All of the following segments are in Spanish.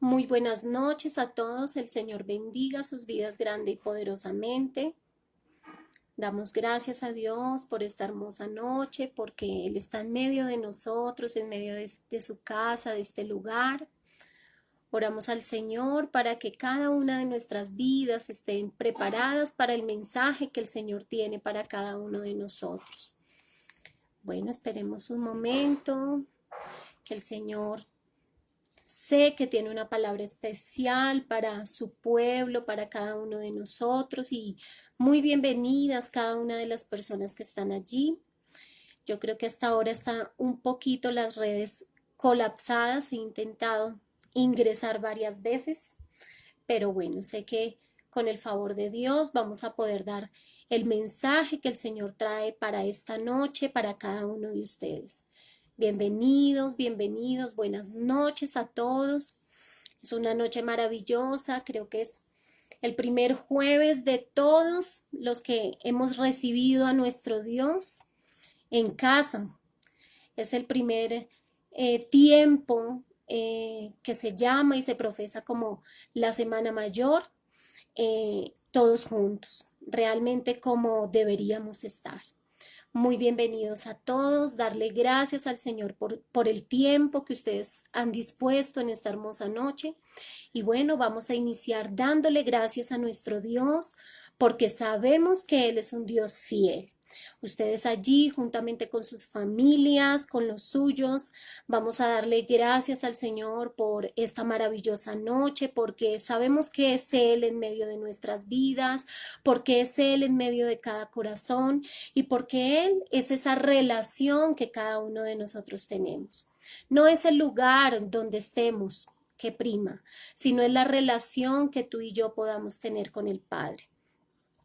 Muy buenas noches a todos. El Señor bendiga sus vidas grande y poderosamente. Damos gracias a Dios por esta hermosa noche, porque Él está en medio de nosotros, en medio de su casa, de este lugar. Oramos al Señor para que cada una de nuestras vidas estén preparadas para el mensaje que el Señor tiene para cada uno de nosotros. Bueno, esperemos un momento, que el Señor sé que tiene una palabra especial para su pueblo, para cada uno de nosotros y muy bienvenidas cada una de las personas que están allí. Yo creo que hasta ahora están un poquito las redes colapsadas. He intentado ingresar varias veces, pero bueno, sé que con el favor de Dios vamos a poder dar el mensaje que el Señor trae para esta noche, para cada uno de ustedes. Bienvenidos, bienvenidos, buenas noches a todos. Es una noche maravillosa, creo que es el primer jueves de todos los que hemos recibido a nuestro Dios en casa. Es el primer tiempo que se llama y se profesa como la Semana Mayor, todos juntos, realmente como deberíamos estar. Muy bienvenidos a todos, darle gracias al Señor por el tiempo que ustedes han dispuesto en esta hermosa noche. Y bueno, vamos a iniciar dándole gracias a nuestro Dios porque sabemos que Él es un Dios fiel. Ustedes allí, juntamente con sus familias, con los suyos, vamos a darle gracias al Señor por esta maravillosa noche, porque sabemos que es Él en medio de nuestras vidas, porque es Él en medio de cada corazón y porque Él es esa relación que cada uno de nosotros tenemos. No es el lugar donde estemos que prima, sino es la relación que tú y yo podamos tener con el Padre.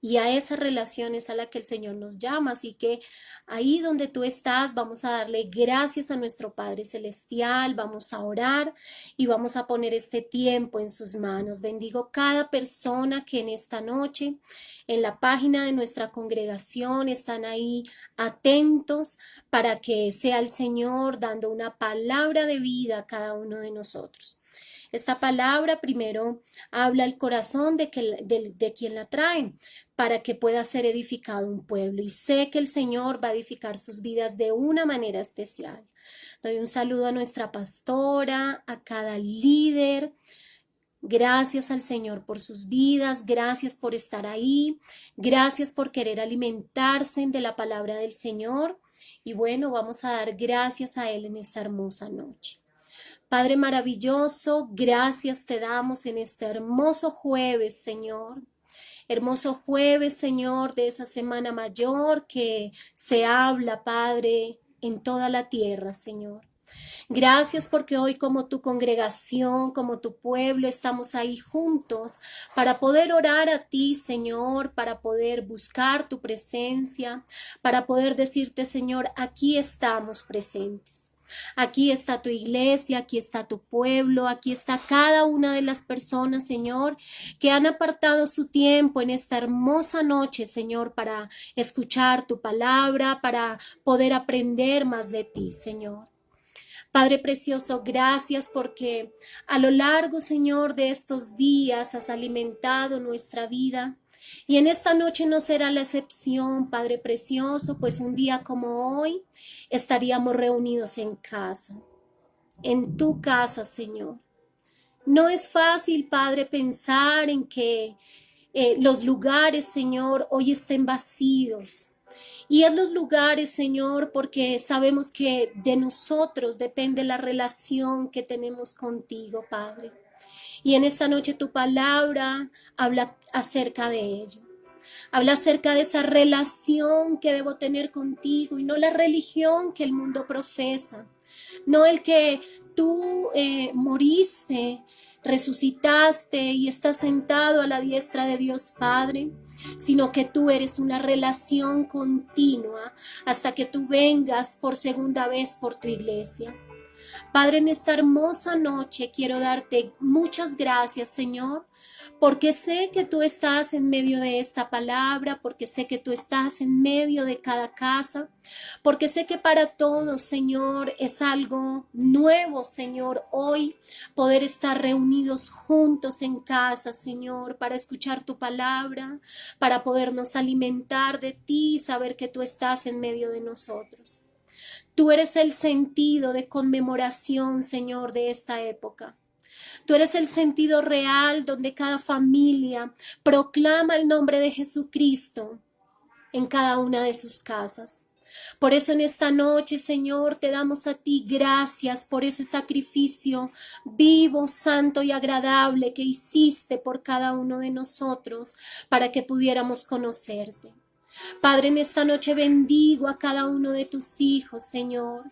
Y a esa relación es a la que el Señor nos llama. Así que ahí donde tú estás, vamos a darle gracias a nuestro Padre Celestial, vamos a orar y vamos a poner este tiempo en sus manos. Bendigo cada persona que en esta noche, en la página de nuestra congregación, están ahí atentos para que sea el Señor dando una palabra de vida a cada uno de nosotros. Esta palabra primero habla al corazón de quien la trae para que pueda ser edificado un pueblo. Y sé que el Señor va a edificar sus vidas de una manera especial. Doy un saludo a nuestra pastora, a cada líder. Gracias al Señor por sus vidas, gracias por estar ahí, gracias por querer alimentarse de la palabra del Señor. Y bueno, vamos a dar gracias a Él en esta hermosa noche. Padre maravilloso, gracias te damos en este hermoso jueves, Señor. Hermoso jueves, Señor, de esa semana mayor que se habla, Padre, en toda la tierra, Señor. Gracias porque hoy como tu congregación, como tu pueblo, estamos ahí juntos para poder orar a ti, Señor, para poder buscar tu presencia, para poder decirte, Señor, aquí estamos presentes. Aquí está tu iglesia, aquí está tu pueblo, aquí está cada una de las personas, Señor, que han apartado su tiempo en esta hermosa noche, Señor, para escuchar tu palabra, para poder aprender más de ti, Señor. Padre precioso, gracias porque a lo largo, Señor, de estos días has alimentado nuestra vida. Y en esta noche no será la excepción, Padre precioso, pues un día como hoy estaríamos reunidos en casa, en tu casa, Señor. No es fácil, Padre, pensar en que los lugares, Señor, hoy estén vacíos. Y es los lugares, Señor, porque sabemos que de nosotros depende la relación que tenemos contigo, Padre. Y en esta noche tu palabra habla acerca de ello. Habla acerca de esa relación que debo tener contigo y no la religión que el mundo profesa. No el que tú moriste, resucitaste y estás sentado a la diestra de Dios Padre, sino que tú eres una relación continua hasta que tú vengas por segunda vez por tu iglesia. Padre, en esta hermosa noche quiero darte muchas gracias, Señor, porque sé que tú estás en medio de esta palabra, porque sé que tú estás en medio de cada casa, porque sé que para todos, Señor, es algo nuevo, Señor, hoy poder estar reunidos juntos en casa, Señor, para escuchar tu palabra, para podernos alimentar de ti y saber que tú estás en medio de nosotros. Tú eres el sentido de conmemoración, Señor, de esta época. Tú eres el sentido real donde cada familia proclama el nombre de Jesucristo en cada una de sus casas. Por eso en esta noche, Señor, te damos a ti gracias por ese sacrificio vivo, santo y agradable que hiciste por cada uno de nosotros para que pudiéramos conocerte. Padre, en esta noche bendigo a cada uno de tus hijos, Señor.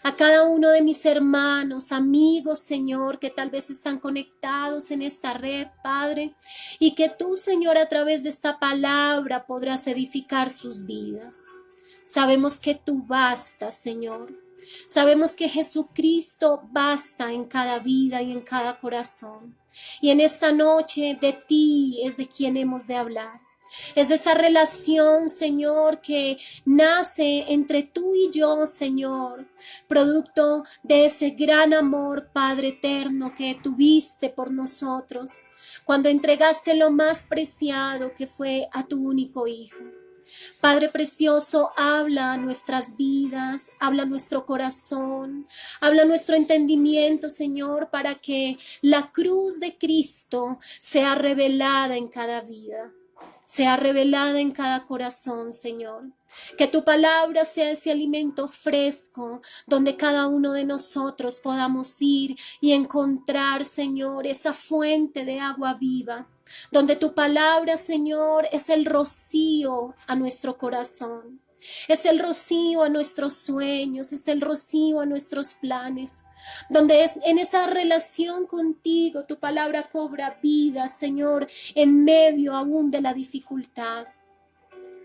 A cada uno de mis hermanos, amigos, Señor, que tal vez están conectados en esta red, Padre, y que tú, Señor, a través de esta palabra podrás edificar sus vidas. Sabemos que tú bastas, Señor. Sabemos que Jesucristo basta en cada vida y en cada corazón. Y en esta noche de ti es de quien hemos de hablar. Es de esa relación, Señor, que nace entre tú y yo, Señor, producto de ese gran amor, Padre eterno, que tuviste por nosotros, cuando entregaste lo más preciado que fue a tu único Hijo. Padre precioso, habla nuestras vidas, habla nuestro corazón, habla nuestro entendimiento, Señor, para que la cruz de Cristo sea revelada en cada vida. Sea revelada en cada corazón, Señor. Que tu palabra sea ese alimento fresco donde cada uno de nosotros podamos ir y encontrar, Señor, esa fuente de agua viva. Donde tu palabra, Señor, es el rocío a nuestro corazón. Es el rocío a nuestros sueños, es el rocío a nuestros planes. Donde es en esa relación contigo tu palabra cobra vida, Señor, en medio aún de la dificultad.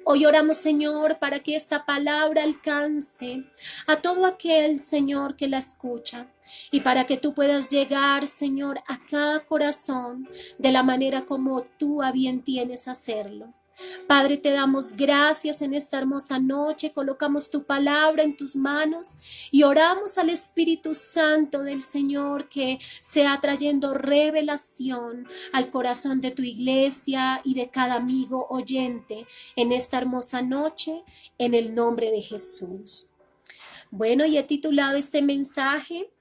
Hoy oramos, Señor, para que esta palabra alcance a todo aquel, Señor, que la escucha y para que tú puedas llegar, Señor, a cada corazón de la manera como tú a bien tienes hacerlo. Padre, te damos gracias en esta hermosa noche, colocamos tu palabra en tus manos y oramos al Espíritu Santo del Señor que sea trayendo revelación al corazón de tu iglesia y de cada amigo oyente en esta hermosa noche, en el nombre de Jesús. Bueno, y he titulado este mensaje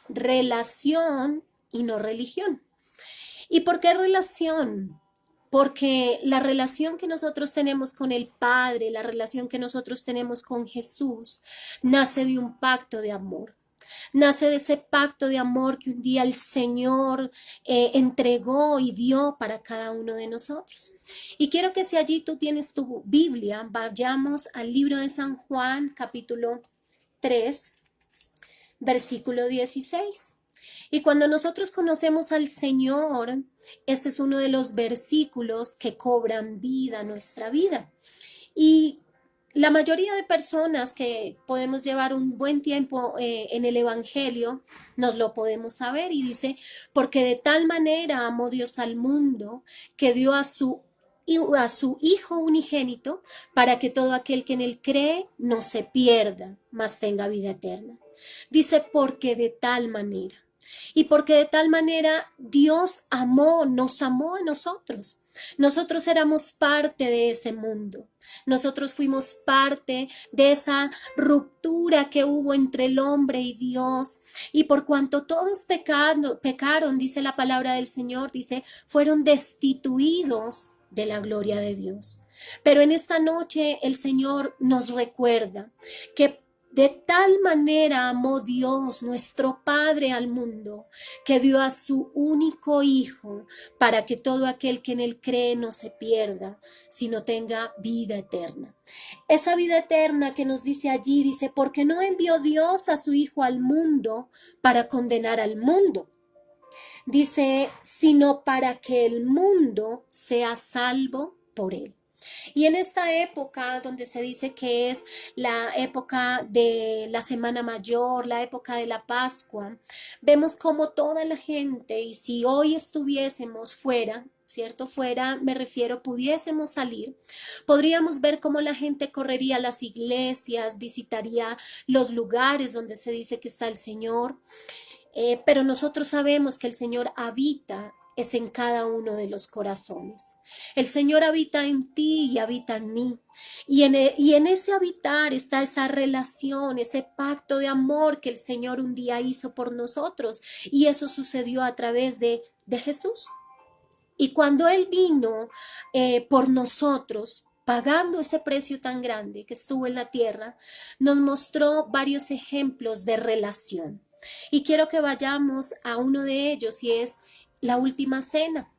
Relación y no religión. ¿Y por qué relación? Porque la relación que nosotros tenemos con el Padre, la relación que nosotros tenemos con Jesús, nace de un pacto de amor. Nace de ese pacto de amor que un día el Señor entregó y dio para cada uno de nosotros. Y quiero que si allí tú tienes tu Biblia, vayamos al libro de San Juan, capítulo 3, versículo 16. Y cuando nosotros conocemos al Señor, este es uno de los versículos que cobran vida a nuestra vida. Y la mayoría de personas que podemos llevar un buen tiempo en el Evangelio, nos lo podemos saber y dice, porque de tal manera amó Dios al mundo que dio a su Hijo unigénito para que todo aquel que en él cree no se pierda, mas tenga vida eterna. Dice, porque de tal manera. Y porque de tal manera Dios nos amó a nosotros. Nosotros éramos parte de ese mundo. Nosotros fuimos parte de esa ruptura que hubo entre el hombre y Dios. Y por cuanto todos pecaron, dice la palabra del Señor, dice, fueron destituidos de la gloria de Dios. Pero en esta noche el Señor nos recuerda que de tal manera amó Dios, nuestro Padre, al mundo, que dio a su único Hijo para que todo aquel que en él cree no se pierda, sino tenga vida eterna. Esa vida eterna que nos dice allí, dice, porque no envió Dios a su Hijo al mundo para condenar al mundo. Dice, sino para que el mundo sea salvo por él. Y en esta época donde se dice que es la época de la Semana Mayor, la época de la Pascua, vemos como toda la gente, y si hoy estuviésemos fuera, ¿cierto? Fuera, me refiero, pudiésemos salir, podríamos ver cómo la gente correría a las iglesias, visitaría los lugares donde se dice que está el Señor, pero nosotros sabemos que el Señor habita es en cada uno de los corazones. El Señor habita en ti y habita en mí. Y en ese habitar está esa relación, ese pacto de amor que el Señor un día hizo por nosotros. Y eso sucedió a través de Jesús. Y cuando Él vino por nosotros, pagando ese precio tan grande que estuvo en la tierra, nos mostró varios ejemplos de relación. Y quiero que vayamos a uno de ellos y es la última cena.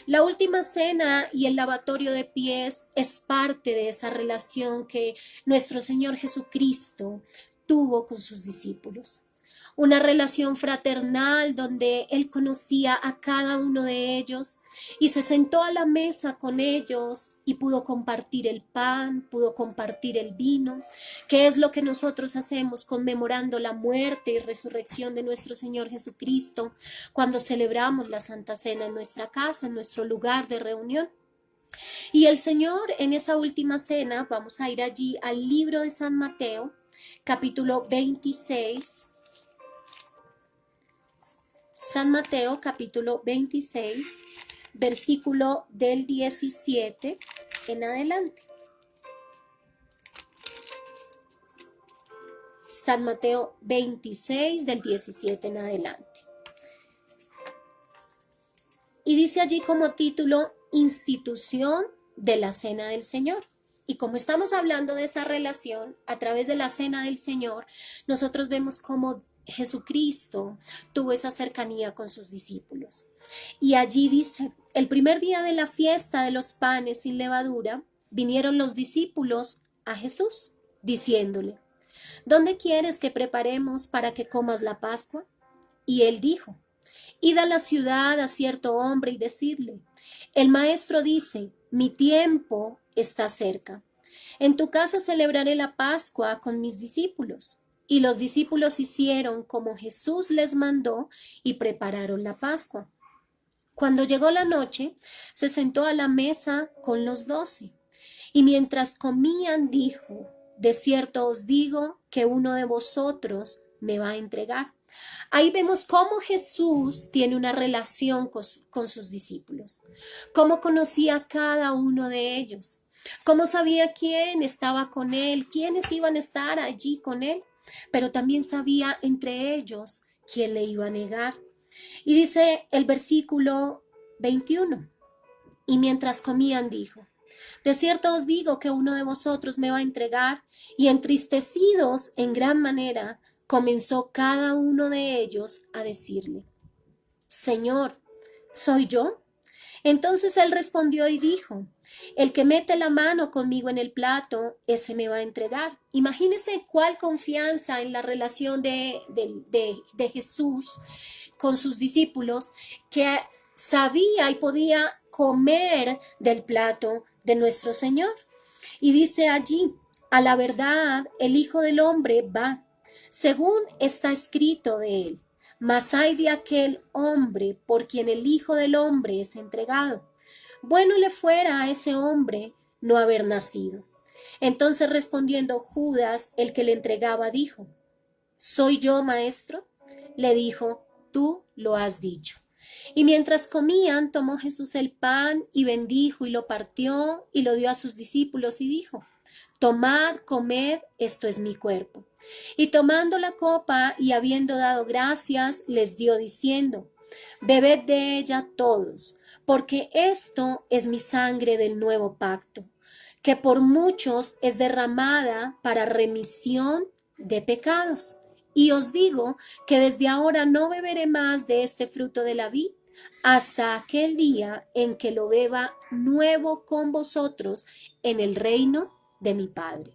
La última cena y el lavatorio de pies es parte de esa relación que nuestro Señor Jesucristo tuvo con sus discípulos. Una relación fraternal donde Él conocía a cada uno de ellos y se sentó a la mesa con ellos y pudo compartir el pan, pudo compartir el vino, que es lo que nosotros hacemos conmemorando la muerte y resurrección de nuestro Señor Jesucristo cuando celebramos la Santa Cena en nuestra casa, en nuestro lugar de reunión. Y el Señor en esa última cena, vamos a ir allí al libro de San Mateo, capítulo 26. San Mateo capítulo 26, versículo del 17 en adelante. San Mateo 26 del 17 en adelante. Y dice allí como título, institución de la Cena del Señor. Y como estamos hablando de esa relación, a través de la Cena del Señor, nosotros vemos cómo Jesucristo tuvo esa cercanía con sus discípulos. Y allí dice, el primer día de la fiesta de los panes sin levadura, vinieron los discípulos a Jesús, diciéndole, ¿dónde quieres que preparemos para que comas la Pascua? Y él dijo, id a la ciudad a cierto hombre y decidle, el maestro dice, mi tiempo está cerca. En tu casa celebraré la Pascua con mis discípulos. Y los discípulos hicieron como Jesús les mandó y prepararon la Pascua. Cuando llegó la noche, se sentó a la mesa con los 12. Y mientras comían, dijo, de cierto os digo que uno de vosotros me va a entregar. Ahí vemos cómo Jesús tiene una relación con sus discípulos, cómo conocía a cada uno de ellos, cómo sabía quién estaba con él, quiénes iban a estar allí con él, pero también sabía entre ellos quién le iba a negar. Y dice el versículo 21, y mientras comían dijo, de cierto os digo que uno de vosotros me va a entregar, y entristecidos en gran manera, comenzó cada uno de ellos a decirle, Señor, ¿soy yo? Entonces él respondió y dijo, el que mete la mano conmigo en el plato, ese me va a entregar. Imagínense cuál confianza en la relación de Jesús con sus discípulos, que sabía y podía comer del plato de nuestro Señor. Y dice allí, a la verdad, el Hijo del Hombre va, según está escrito de él. Mas hay de aquel hombre por quien el Hijo del Hombre es entregado. Bueno le fuera a ese hombre no haber nacido. Entonces respondiendo Judas, el que le entregaba, dijo, ¿soy yo, maestro? Le dijo, tú lo has dicho. Y mientras comían, tomó Jesús el pan y bendijo y lo partió y lo dio a sus discípulos y dijo, tomad, comed, esto es mi cuerpo. Y tomando la copa y habiendo dado gracias, les dio diciendo, bebed de ella todos, porque esto es mi sangre del nuevo pacto, que por muchos es derramada para remisión de pecados. Y os digo que desde ahora no beberé más de este fruto de la vid, hasta aquel día en que lo beba nuevo con vosotros en el reino de mi Padre.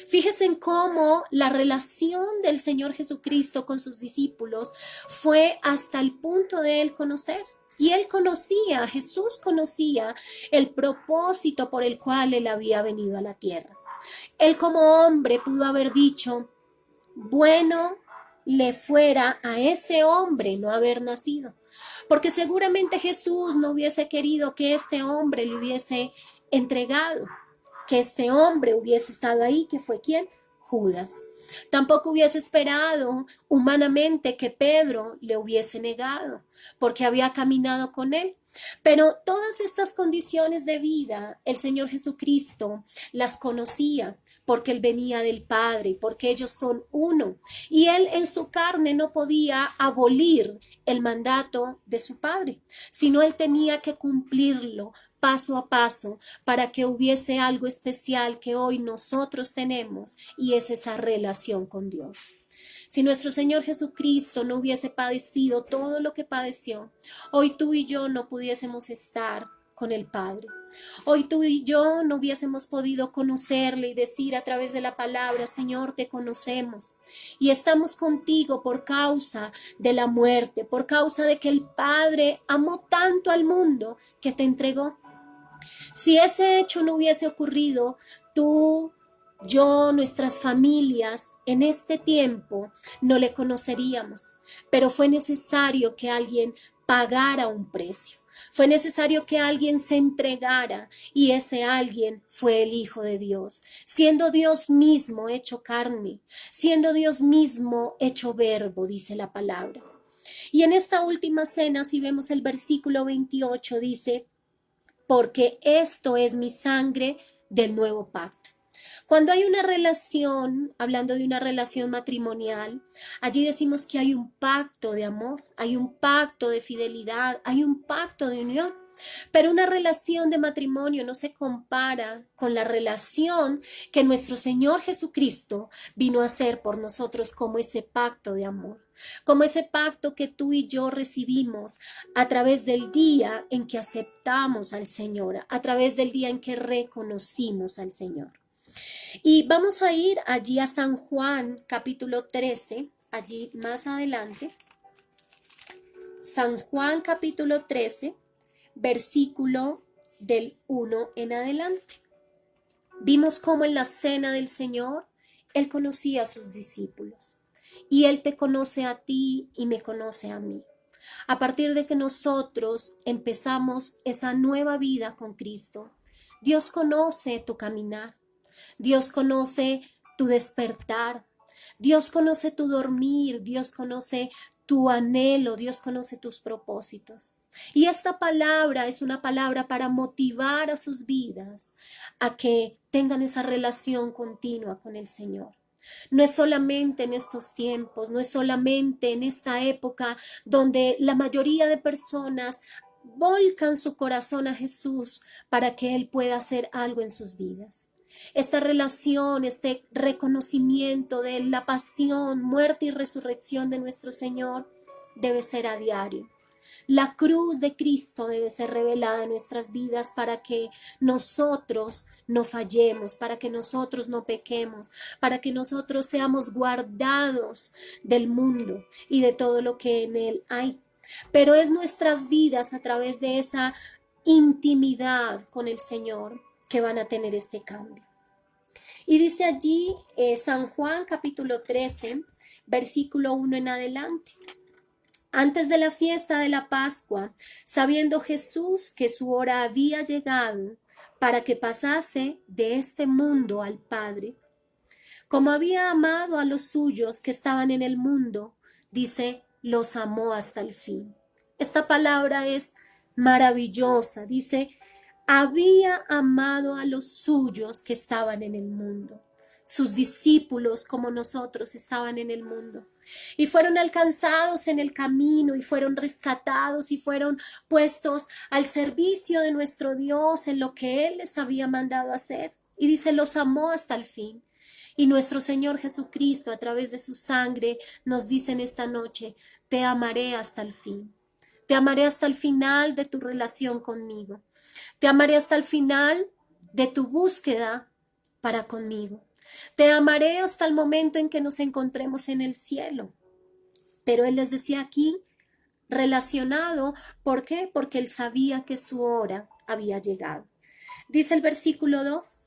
Fíjense en cómo la relación del Señor Jesucristo con sus discípulos fue hasta el punto de él conocer. Y Jesús conocía el propósito por el cual él había venido a la tierra. Él como hombre pudo haber dicho, bueno le fuera a ese hombre no haber nacido, porque seguramente Jesús no hubiese querido que este hombre le hubiese entregado, que este hombre hubiese estado ahí, que fue ¿quién? Judas. Tampoco hubiese esperado humanamente que Pedro le hubiese negado, porque había caminado con él. Pero todas estas condiciones de vida, el Señor Jesucristo las conocía, porque Él venía del Padre, porque ellos son uno. Y Él en su carne no podía abolir el mandato de su Padre, sino Él tenía que cumplirlo paso a paso para que hubiese algo especial que hoy nosotros tenemos, y es esa relación con Dios. Si nuestro Señor Jesucristo no hubiese padecido todo lo que padeció, hoy tú y yo no pudiésemos estar con el Padre. Hoy tú y yo no hubiésemos podido conocerle y decir a través de la palabra, Señor, te conocemos y estamos contigo por causa de la muerte, por causa de que el Padre amó tanto al mundo que te entregó. Si ese hecho no hubiese ocurrido, tú, yo, nuestras familias, en este tiempo no le conoceríamos, pero fue necesario que alguien pagara un precio. Fue necesario que alguien se entregara, y ese alguien fue el Hijo de Dios, siendo Dios mismo hecho carne, siendo Dios mismo hecho verbo, dice la palabra. Y en esta última cena, si vemos el versículo 28, dice, porque esto es mi sangre del nuevo pacto. Cuando hay una relación, hablando de una relación matrimonial, allí decimos que hay un pacto de amor, hay un pacto de fidelidad, hay un pacto de unión. Pero una relación de matrimonio no se compara con la relación que nuestro Señor Jesucristo vino a hacer por nosotros, como ese pacto de amor, como ese pacto que tú y yo recibimos a través del día en que aceptamos al Señor, a través del día en que reconocimos al Señor. Y vamos a ir allí a San Juan capítulo 13, allí más adelante. San Juan capítulo 13, versículo del 1 en adelante. Vimos cómo en la cena del Señor Él conocía a sus discípulos, y Él te conoce a ti y me conoce a mí. A partir de que nosotros empezamos esa nueva vida con Cristo, Dios conoce tu caminar, Dios conoce tu despertar, Dios conoce tu dormir, Dios conoce tu anhelo, Dios conoce tus propósitos. Y esta palabra es una palabra para motivar a sus vidas a que tengan esa relación continua con el Señor. No es solamente en estos tiempos, no es solamente en esta época donde la mayoría de personas volcan su corazón a Jesús para que Él pueda hacer algo en sus vidas. Esta relación, este reconocimiento de la pasión, muerte y resurrección de nuestro Señor debe ser a diario. La cruz de Cristo debe ser revelada en nuestras vidas para que nosotros no fallemos, para que nosotros no pequemos, para que nosotros seamos guardados del mundo y de todo lo que en él hay. Pero es nuestras vidas a través de esa intimidad con el Señor que van a tener este cambio. Y dice allí San Juan capítulo 13, versículo 1 en adelante. Antes de la fiesta de la Pascua, sabiendo Jesús que su hora había llegado para que pasase de este mundo al Padre, como había amado a los suyos que estaban en el mundo, dice, los amó hasta el fin. Esta palabra es maravillosa, dice, había amado a los suyos que estaban en el mundo. Sus discípulos, como nosotros, estaban en el mundo y fueron alcanzados en el camino y fueron rescatados y fueron puestos al servicio de nuestro Dios en lo que Él les había mandado hacer. Y dice, los amó hasta el fin. Y nuestro Señor Jesucristo, a través de su sangre, nos dice en esta noche, te amaré hasta el fin. Te amaré hasta el final de tu relación conmigo. Te amaré hasta el final de tu búsqueda para conmigo. Te amaré hasta el momento en que nos encontremos en el cielo. Pero Él les decía aquí, relacionado. ¿Por qué? Porque él sabía que su hora había llegado. Dice el versículo 2,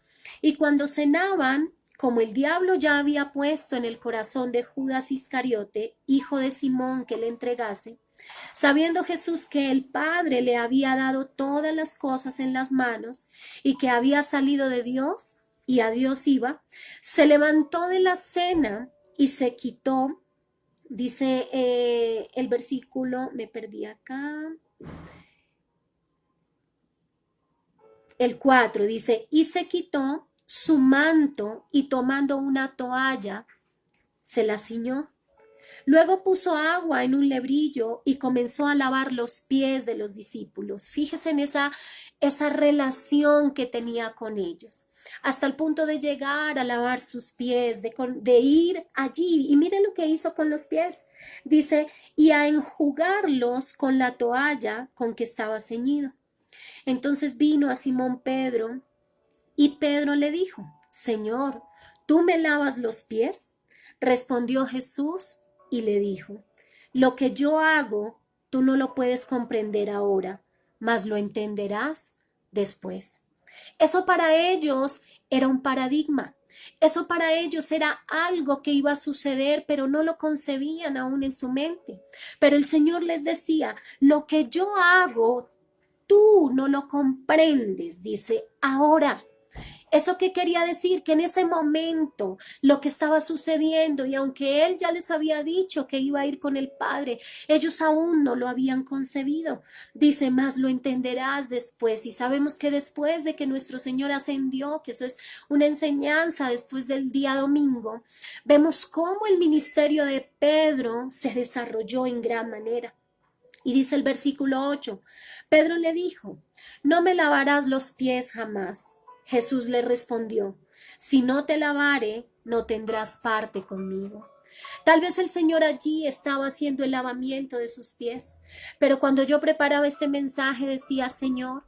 y cuando cenaban, como el diablo ya había puesto en el corazón de Judas Iscariote, hijo de Simón, que le entregase, sabiendo Jesús que el Padre le había dado todas las cosas en las manos y que había salido de Dios y a Dios iba, se levantó de la cena y se quitó, dice el versículo, me perdí acá, el 4 dice, y se quitó su manto y tomando una toalla, se la ciñó. Luego puso agua en un lebrillo y comenzó a lavar los pies de los discípulos. Fíjese en esa relación que tenía con ellos, hasta el punto de llegar a lavar sus pies, de ir allí. Y mire lo que hizo con los pies. Dice, y a enjugarlos con la toalla con que estaba ceñido. Entonces vino a Simón Pedro y Pedro le dijo, Señor, ¿tú me lavas los pies? Respondió Jesús y le dijo, lo que yo hago, tú no lo puedes comprender ahora, mas lo entenderás después. Eso para ellos era un paradigma. Eso para ellos era algo que iba a suceder, pero no lo concebían aún en su mente. Pero el Señor les decía, lo que yo hago, tú no lo comprendes, dice, ahora. ¿Eso qué quería decir? Que en ese momento lo que estaba sucediendo, y aunque él ya les había dicho que iba a ir con el Padre, ellos aún no lo habían concebido. Dice, más lo entenderás después. Y sabemos que después de que nuestro Señor ascendió, que eso es una enseñanza después del día domingo, vemos cómo el ministerio de Pedro se desarrolló en gran manera. Y dice el versículo 8, Pedro le dijo, no me lavarás los pies jamás. Jesús le respondió, si no te lavare, no tendrás parte conmigo. Tal vez el Señor allí estaba haciendo el lavamiento de sus pies, pero cuando yo preparaba este mensaje decía, Señor,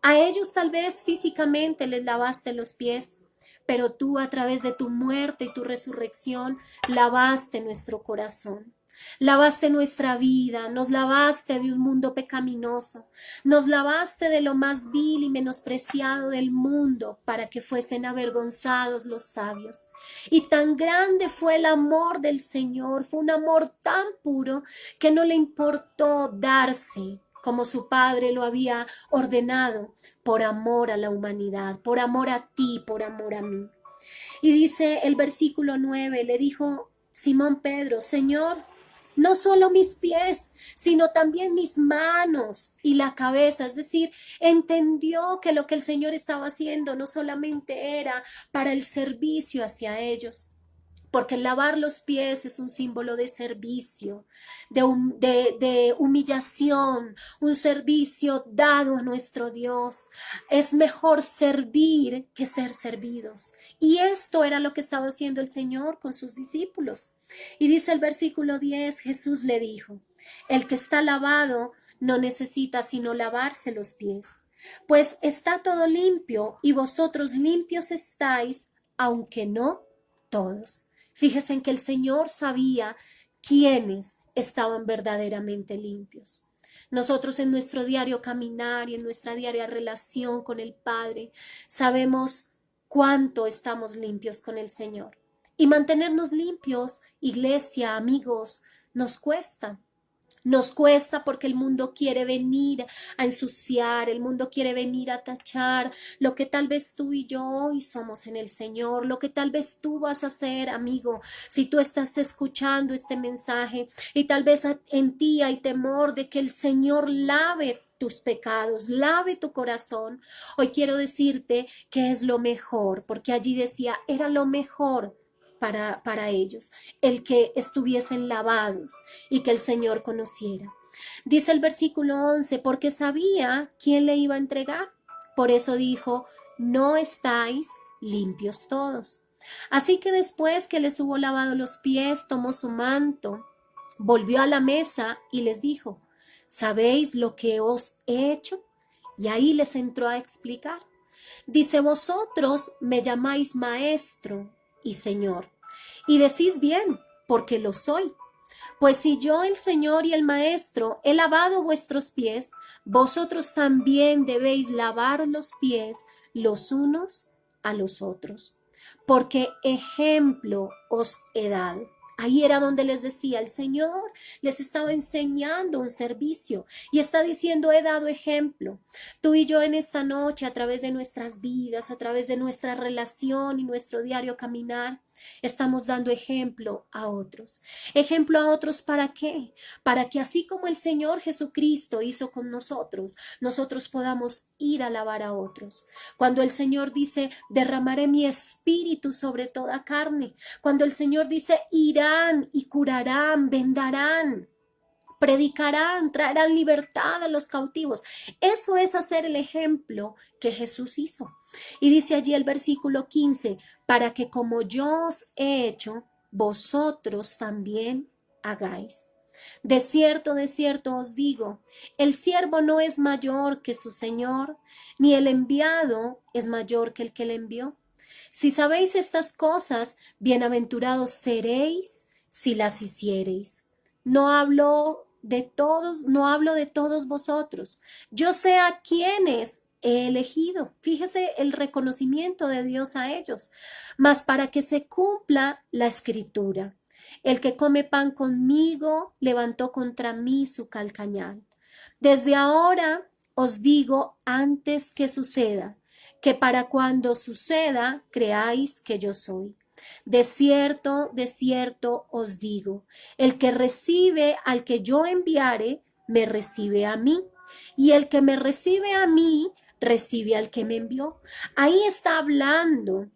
a ellos tal vez físicamente les lavaste los pies, pero tú a través de tu muerte y tu resurrección lavaste nuestro corazón. Lavaste nuestra vida, nos lavaste de un mundo pecaminoso, nos lavaste de lo más vil y menospreciado del mundo para que fuesen avergonzados los sabios. Y tan grande fue el amor del Señor, fue un amor tan puro que no le importó darse como su Padre lo había ordenado, por amor a la humanidad, por amor a ti, por amor a mí. Y dice el versículo 9, le dijo Simón Pedro, Señor, no solo mis pies, sino también mis manos y la cabeza. Es decir, entendió que lo que el Señor estaba haciendo no solamente era para el servicio hacia ellos, porque el lavar los pies es un símbolo de servicio, de humillación, un servicio dado a nuestro Dios. Es mejor servir que ser servidos. Y esto era lo que estaba haciendo el Señor con sus discípulos. Y dice el versículo 10, Jesús le dijo, el que está lavado no necesita sino lavarse los pies, pues está todo limpio y vosotros limpios estáis, aunque no todos. Fíjense en que el Señor sabía quiénes estaban verdaderamente limpios. Nosotros en nuestro diario caminar y en nuestra diaria relación con el Padre sabemos cuánto estamos limpios con el Señor. Y mantenernos limpios, iglesia, amigos, nos cuesta. Nos cuesta porque el mundo quiere venir a ensuciar, el mundo quiere venir a tachar lo que tal vez tú y yo hoy somos en el Señor, lo que tal vez tú vas a hacer, amigo, si tú estás escuchando este mensaje y tal vez en ti hay temor de que el Señor lave tus pecados, lave tu corazón. Hoy quiero decirte que es lo mejor, porque allí decía, era lo mejor para ellos, el que estuviesen lavados y que el Señor conociera. Dice el versículo 11, porque sabía quién le iba a entregar. Por eso dijo, no estáis limpios todos. Así que después que les hubo lavado los pies, tomó su manto, volvió a la mesa y les dijo, ¿sabéis lo que os he hecho? Y ahí les entró a explicar. Dice, vosotros me llamáis maestro y Señor, y decís bien, porque lo soy. Pues si yo, el Señor y el Maestro, he lavado vuestros pies, vosotros también debéis lavar los pies los unos a los otros, porque ejemplo os he dado. Ahí era donde les decía el Señor, les estaba enseñando un servicio y está diciendo, he dado ejemplo. Tú y yo en esta noche, a través de nuestras vidas, a través de nuestra relación y nuestro diario caminar, estamos dando ejemplo a otros. ¿Ejemplo a otros para qué? Para que así como el Señor Jesucristo hizo con nosotros, nosotros podamos ir a alabar a otros. Cuando el Señor dice, derramaré mi espíritu sobre toda carne. Cuando el Señor dice, irán y curarán, vendarán, predicarán, traerán libertad a los cautivos. Eso es hacer el ejemplo que Jesús hizo. Y dice allí el versículo 15, para que como yo os he hecho, vosotros también hagáis. De cierto os digo, el siervo no es mayor que su Señor, ni el enviado es mayor que el que le envió. Si sabéis estas cosas, bienaventurados seréis si las hiciereis. No hablo de todos vosotros. Yo sé a quiénes he elegido. Fíjese el reconocimiento de Dios a ellos. Mas para que se cumpla la escritura. El que come pan conmigo levantó contra mí su calcañal. Desde ahora os digo antes que suceda, que para cuando suceda creáis que yo soy. De cierto os digo, el que recibe al que yo enviare, me recibe a mí, y el que me recibe a mí, recibe al que me envió. Ahí está hablando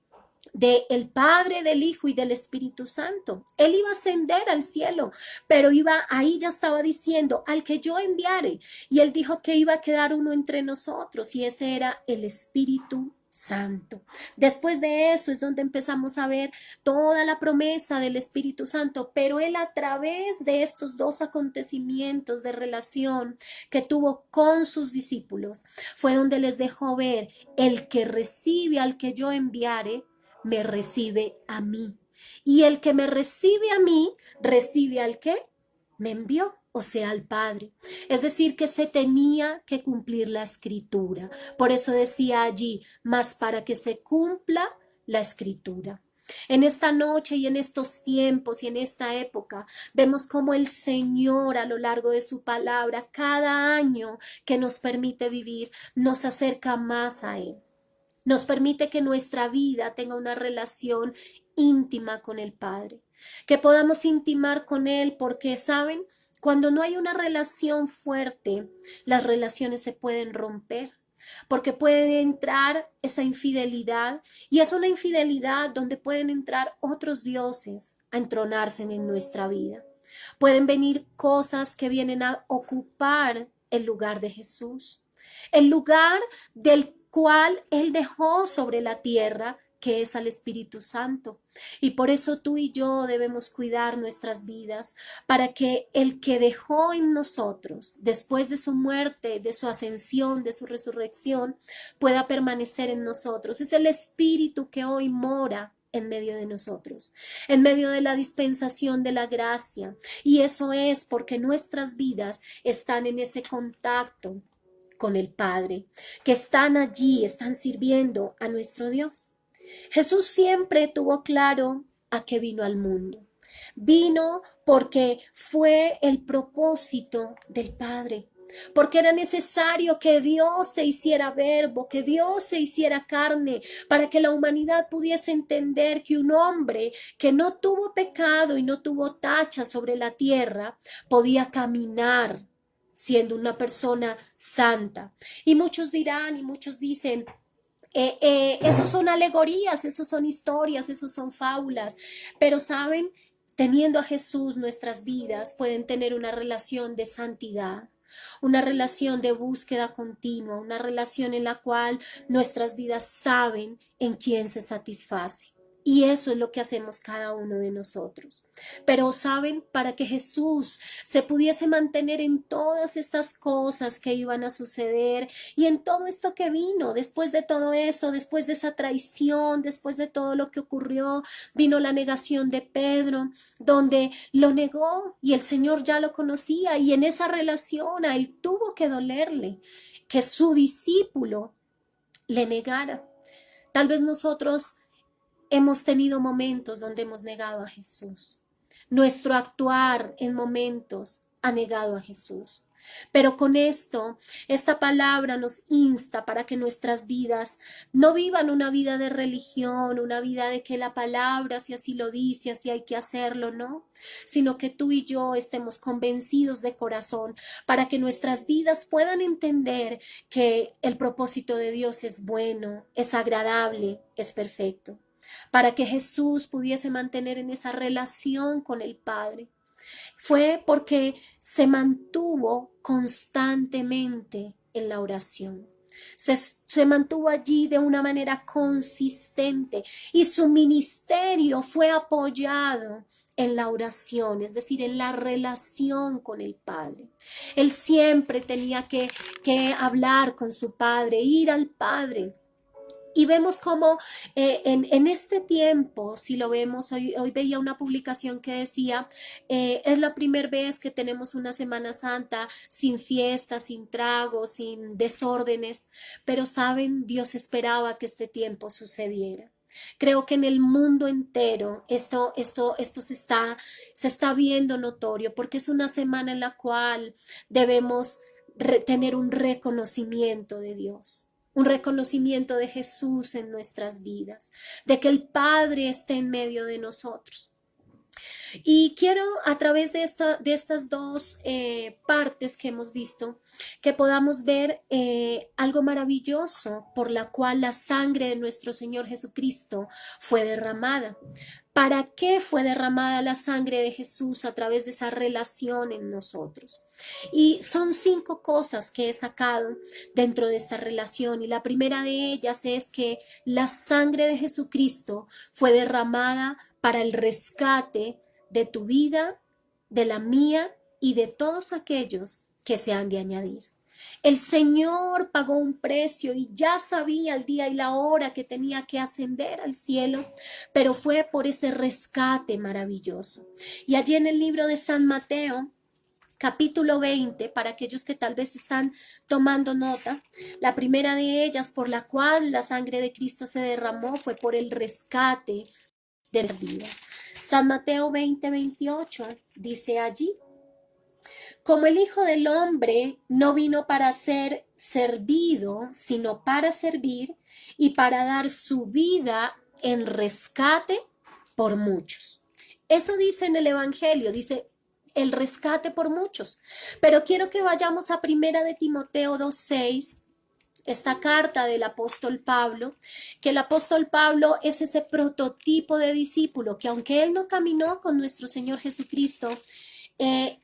del Padre, del Hijo y del Espíritu Santo. Él iba a ascender al cielo, pero ahí ya estaba diciendo, al que yo enviare. Y él dijo que iba a quedar uno entre nosotros, y ese era el Espíritu Santo. Después de eso es donde empezamos a ver toda la promesa del Espíritu Santo, pero él a través de estos dos acontecimientos de relación que tuvo con sus discípulos, fue donde les dejó ver, el que recibe al que yo enviare, me recibe a mí. Y el que me recibe a mí, recibe al que me envió, o sea, al Padre. Es decir, que se tenía que cumplir la escritura. Por eso decía allí, mas para que se cumpla la escritura. En esta noche y en estos tiempos y en esta época vemos cómo el Señor a lo largo de su palabra, cada año que nos permite vivir, nos acerca más a Él. Nos permite que nuestra vida tenga una relación íntima con el Padre, que podamos intimar con Él porque, ¿saben? Cuando no hay una relación fuerte, las relaciones se pueden romper, porque puede entrar esa infidelidad y es una infidelidad donde pueden entrar otros dioses a entronarse en nuestra vida. Pueden venir cosas que vienen a ocupar el lugar de Jesús, el lugar del cual Él dejó sobre la tierra, que es al Espíritu Santo. Y por eso tú y yo debemos cuidar nuestras vidas, para que el que dejó en nosotros, después de su muerte, de su ascensión, de su resurrección, pueda permanecer en nosotros. Es el Espíritu que hoy mora en medio de nosotros, en medio de la dispensación de la gracia. Y eso es porque nuestras vidas están en ese contacto con el Padre, que están allí, están sirviendo a nuestro Dios. Jesús siempre tuvo claro a qué vino al mundo. Vino porque fue el propósito del Padre, porque era necesario que Dios se hiciera verbo, que Dios se hiciera carne, para que la humanidad pudiese entender que un hombre que no tuvo pecado y no tuvo tacha sobre la tierra podía caminar siendo una persona santa. Y muchos dirán y muchos dicen, esos son alegorías, esos son historias, esos son fábulas, pero saben, teniendo a Jesús, nuestras vidas pueden tener una relación de santidad, una relación de búsqueda continua, una relación en la cual nuestras vidas saben en quién se satisface. Y eso es lo que hacemos cada uno de nosotros. Pero saben, para que Jesús se pudiese mantener en todas estas cosas que iban a suceder y en todo esto que vino, después de todo eso, después de esa traición, después de todo lo que ocurrió, vino la negación de Pedro, donde lo negó y el Señor ya lo conocía, y en esa relación a él tuvo que dolerle que su discípulo le negara. Tal vez nosotros hemos tenido momentos donde hemos negado a Jesús. Nuestro actuar en momentos ha negado a Jesús. Pero con esto, esta palabra nos insta para que nuestras vidas no vivan una vida de religión, una vida de que la palabra, si así lo dice, así hay que hacerlo, no, sino que tú y yo estemos convencidos de corazón para que nuestras vidas puedan entender que el propósito de Dios es bueno, es agradable, es perfecto, para que Jesús pudiese mantener en esa relación con el Padre. Fue porque se mantuvo constantemente en la oración. Se mantuvo allí de una manera consistente y su ministerio fue apoyado en la oración, es decir, en la relación con el Padre. Él siempre tenía que hablar con su Padre, ir al Padre. Y vemos como en este tiempo, si lo vemos, hoy veía una publicación que decía, es la primera vez que tenemos una Semana Santa sin fiestas, sin tragos, sin desórdenes, pero saben, Dios esperaba que este tiempo sucediera. Creo que en el mundo entero esto se está viendo notorio, porque es una semana en la cual debemos tener un reconocimiento de Dios, un reconocimiento de Jesús en nuestras vidas, de que el Padre esté en medio de nosotros. Y quiero, a través de estas dos partes que hemos visto, que podamos ver algo maravilloso por la cual la sangre de nuestro Señor Jesucristo fue derramada. ¿Para qué fue derramada la sangre de Jesús a través de esa relación en nosotros? Y son 5 cosas que he sacado dentro de esta relación, y la primera de ellas es que la sangre de Jesucristo fue derramada para el rescate de tu vida, de la mía y de todos aquellos que se han de añadir. El Señor pagó un precio y ya sabía el día y la hora que tenía que ascender al cielo, pero fue por ese rescate maravilloso. Y allí en el libro de San Mateo, capítulo 20, para aquellos que tal vez están tomando nota, la primera de ellas por la cual la sangre de Cristo se derramó fue por el rescate de las vidas. San Mateo 20:28 dice allí: como el Hijo del Hombre no vino para ser servido, sino para servir y para dar su vida en rescate por muchos. Eso dice en el Evangelio, dice el rescate por muchos. Pero quiero que vayamos a Primera de Timoteo 2:6, esta carta del apóstol Pablo, que el apóstol Pablo es ese prototipo de discípulo que, aunque él no caminó con nuestro Señor Jesucristo,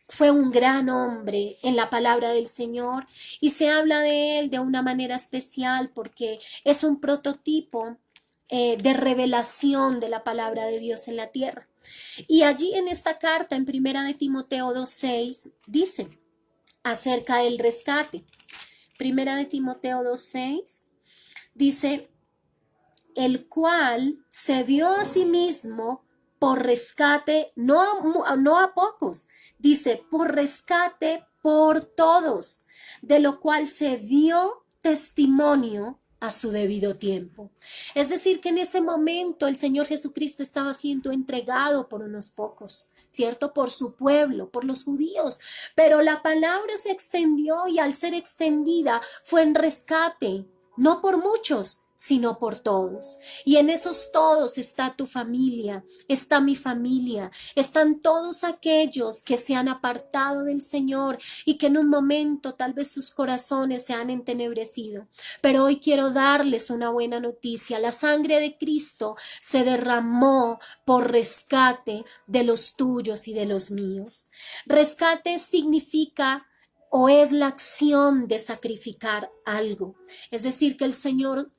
fue un gran hombre en la palabra del Señor, y se habla de él de una manera especial porque es un prototipo de revelación de la palabra de Dios en la tierra. Y allí en esta carta, en Primera de Timoteo 2:6, dice acerca del rescate. Primera de Timoteo 2:6 dice: el cual se dio a sí mismo por rescate, no a pocos, dice, por rescate por todos, de lo cual se dio testimonio a su debido tiempo. Es decir, que en ese momento el Señor Jesucristo estaba siendo entregado por unos pocos, ¿cierto? Por su pueblo, por los judíos, pero la palabra se extendió, y al ser extendida fue en rescate, no por muchos, sino por todos. Y en esos todos está tu familia, está mi familia, están todos aquellos que se han apartado del Señor y que en un momento tal vez sus corazones se han entenebrecido. Pero hoy quiero darles una buena noticia: la sangre de Cristo se derramó por rescate de los tuyos y de los míos. Rescate significa o es la acción de sacrificar algo. Es decir, que el Señor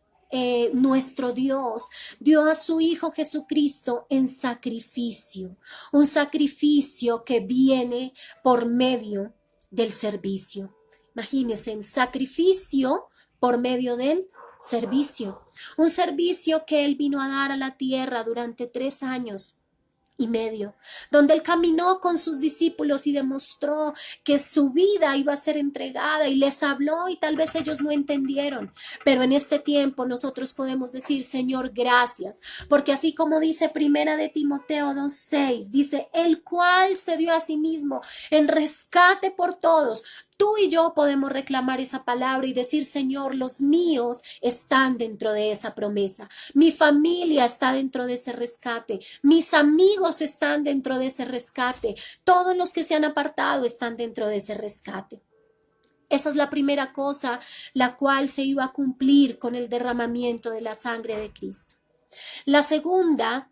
nuestro Dios dio a su Hijo Jesucristo en sacrificio, un sacrificio que viene por medio del servicio. Imagínense, en sacrificio por medio del servicio, un servicio que Él vino a dar a la tierra durante 3 años y medio, donde Él caminó con sus discípulos y demostró que su vida iba a ser entregada y les habló y tal vez ellos no entendieron, pero en este tiempo nosotros podemos decir: Señor, gracias, porque así como dice Primera de Timoteo 2:6, dice: el cual se dio a sí mismo en rescate por todos. Tú y yo podemos reclamar esa palabra y decir: Señor, los míos están dentro de esa promesa. Mi familia está dentro de ese rescate. Mis amigos están dentro de ese rescate. Todos los que se han apartado están dentro de ese rescate. Esa es la primera cosa, la cual se iba a cumplir con el derramamiento de la sangre de Cristo. La segunda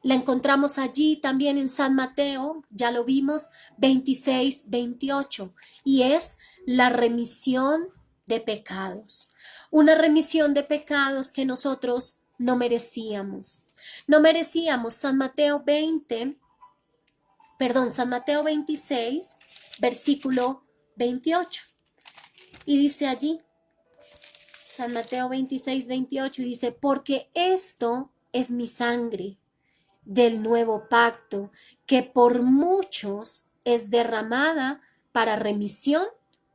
la encontramos allí también en San Mateo, ya lo vimos, 26-28, y es la remisión de pecados. Una remisión de pecados que nosotros no merecíamos. No merecíamos. San Mateo 26, versículo 28. Y dice allí, San Mateo 26-28, y dice: porque esto es mi sangre del nuevo pacto, que por muchos es derramada para remisión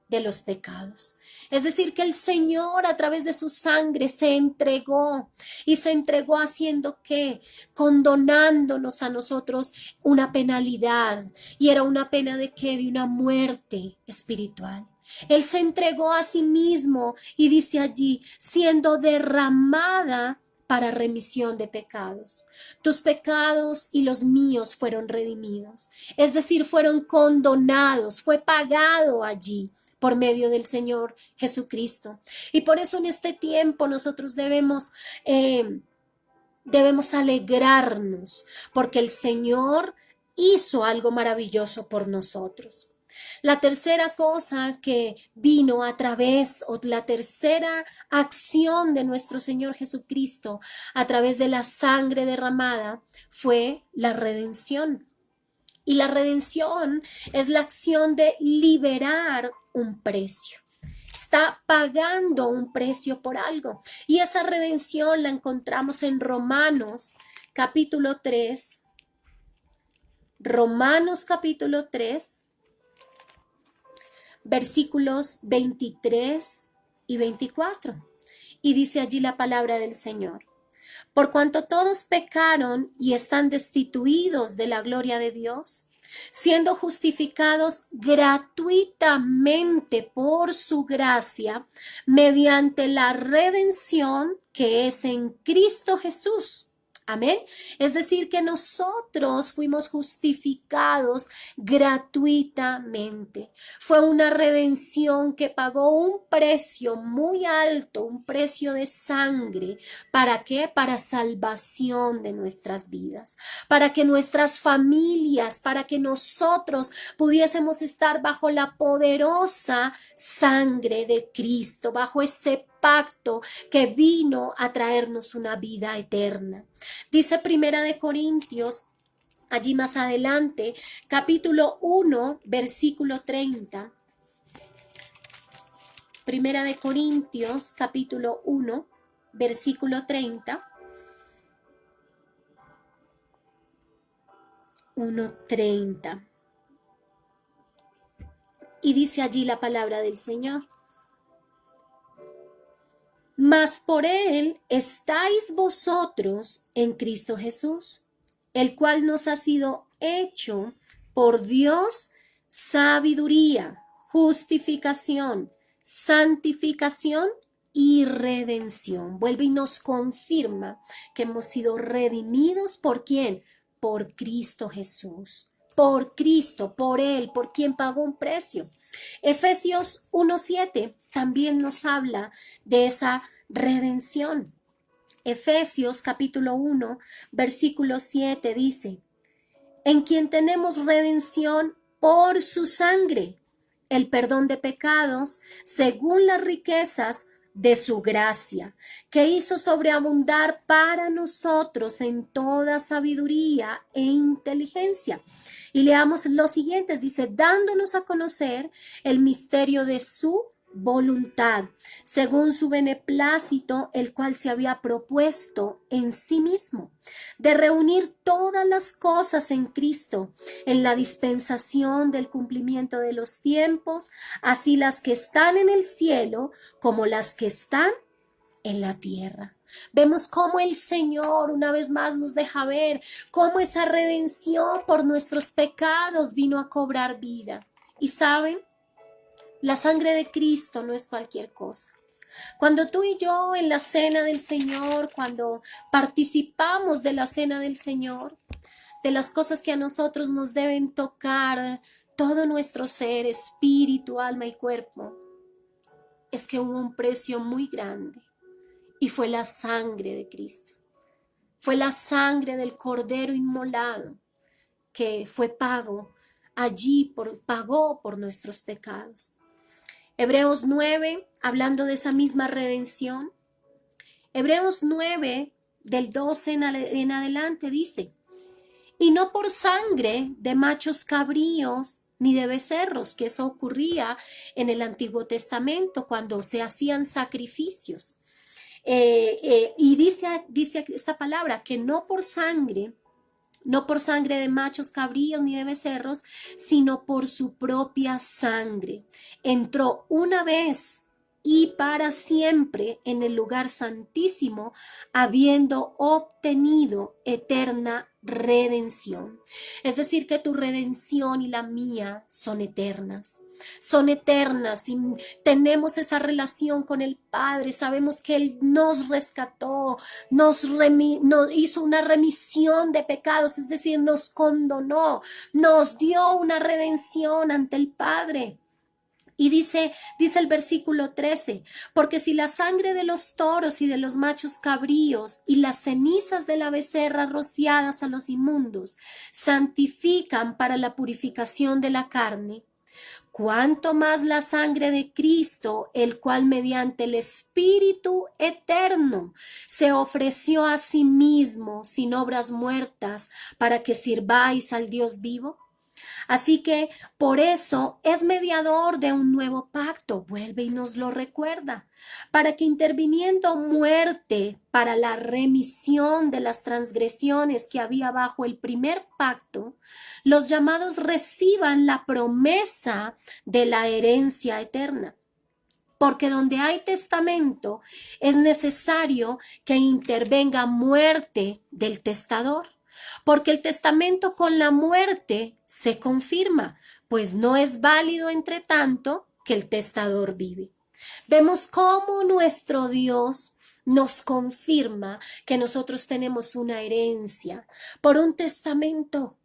de los pecados. Es decir, que el Señor a través de su sangre se entregó, y se entregó haciendo ¿qué? Condonándonos a nosotros una penalidad, y era una pena de ¿qué? De una muerte espiritual. Él se entregó a sí mismo, y dice allí, siendo derramada para remisión de pecados. Tus pecados y los míos fueron redimidos, es decir, fueron condonados, fue pagado allí por medio del Señor Jesucristo. Y por eso en este tiempo nosotros debemos alegrarnos, porque el Señor hizo algo maravilloso por nosotros. La tercera cosa que vino a través, o la tercera acción de nuestro Señor Jesucristo a través de la sangre derramada, fue la redención. Y la redención es la acción de liberar un precio. Está pagando un precio por algo. Y esa redención la encontramos en Romanos capítulo 3. Romanos capítulo 3. Versículos 23 y 24. Y dice allí la palabra del Señor: por cuanto todos pecaron y están destituidos de la gloria de Dios, siendo justificados gratuitamente por su gracia, mediante la redención que es en Cristo Jesús. Amén. Es decir, que nosotros fuimos justificados gratuitamente. Fue una redención que pagó un precio muy alto, un precio de sangre. ¿Para qué? Para salvación de nuestras vidas, para que nuestras familias, para que nosotros pudiésemos estar bajo la poderosa sangre de Cristo, bajo ese pacto que vino a traernos una vida eterna. Dice Primera de Corintios, allí más adelante, capítulo 1, versículo 30. Primera de Corintios, capítulo 1, versículo 30. 1:30. Y dice allí la palabra del Señor: mas por él estáis vosotros en Cristo Jesús, el cual nos ha sido hecho por Dios sabiduría, justificación, santificación y redención. Vuelve y nos confirma que hemos sido redimidos. ¿Por quién? Por Cristo Jesús. Por Cristo, por Él, por quien pagó un precio. Efesios 1:7 también nos habla de esa redención. Efesios capítulo 1, versículo 7 dice: en quien tenemos redención por su sangre, el perdón de pecados, según las riquezas de su gracia, que hizo sobreabundar para nosotros en toda sabiduría e inteligencia. Y leamos los siguientes, dice, dándonos a conocer el misterio de su voluntad, según su beneplácito, el cual se había propuesto en sí mismo, de reunir todas las cosas en Cristo, en la dispensación del cumplimiento de los tiempos, así las que están en el cielo como las que están en la tierra. Vemos cómo el Señor una vez más nos deja ver cómo esa redención por nuestros pecados vino a cobrar vida. Y saben, la sangre de Cristo no es cualquier cosa. Cuando tú y yo en la cena del Señor, cuando participamos de la cena del Señor, de las cosas que a nosotros nos deben tocar todo nuestro ser, espíritu, alma y cuerpo, es que hubo un precio muy grande y fue la sangre de Cristo. Fue la sangre del Cordero inmolado que fue pagó por nuestros pecados. Hebreos 9, hablando de esa misma redención, Hebreos 9, del 12 en adelante, dice, y no por sangre de machos cabríos ni de becerros, que eso ocurría en el Antiguo Testamento cuando se hacían sacrificios. Y dice esta palabra, que no por sangre de machos cabríos ni de becerros, sino por su propia sangre. Entró una vez y para siempre en el lugar santísimo, habiendo obtenido eterna redención. Es decir, que tu redención y la mía son eternas. Son eternas y tenemos esa relación con el Padre. Sabemos que Él nos rescató, nos hizo una remisión de pecados, es decir, nos condonó, nos dio una redención ante el Padre. Y dice el versículo 13, porque si la sangre de los toros y de los machos cabríos y las cenizas de la becerra rociadas a los inmundos santifican para la purificación de la carne, cuánto más la sangre de Cristo, el cual mediante el Espíritu eterno se ofreció a sí mismo sin obras muertas para que sirváis al Dios vivo. Así que por eso es mediador de un nuevo pacto, vuelve y nos lo recuerda, para que interviniendo muerte para la remisión de las transgresiones que había bajo el primer pacto, los llamados reciban la promesa de la herencia eterna. Porque donde hay testamento es necesario que intervenga muerte del testador. Porque el testamento con la muerte se confirma, pues no es válido entre tanto que el testador vive. Vemos cómo nuestro Dios nos confirma que nosotros tenemos una herencia por un testamento.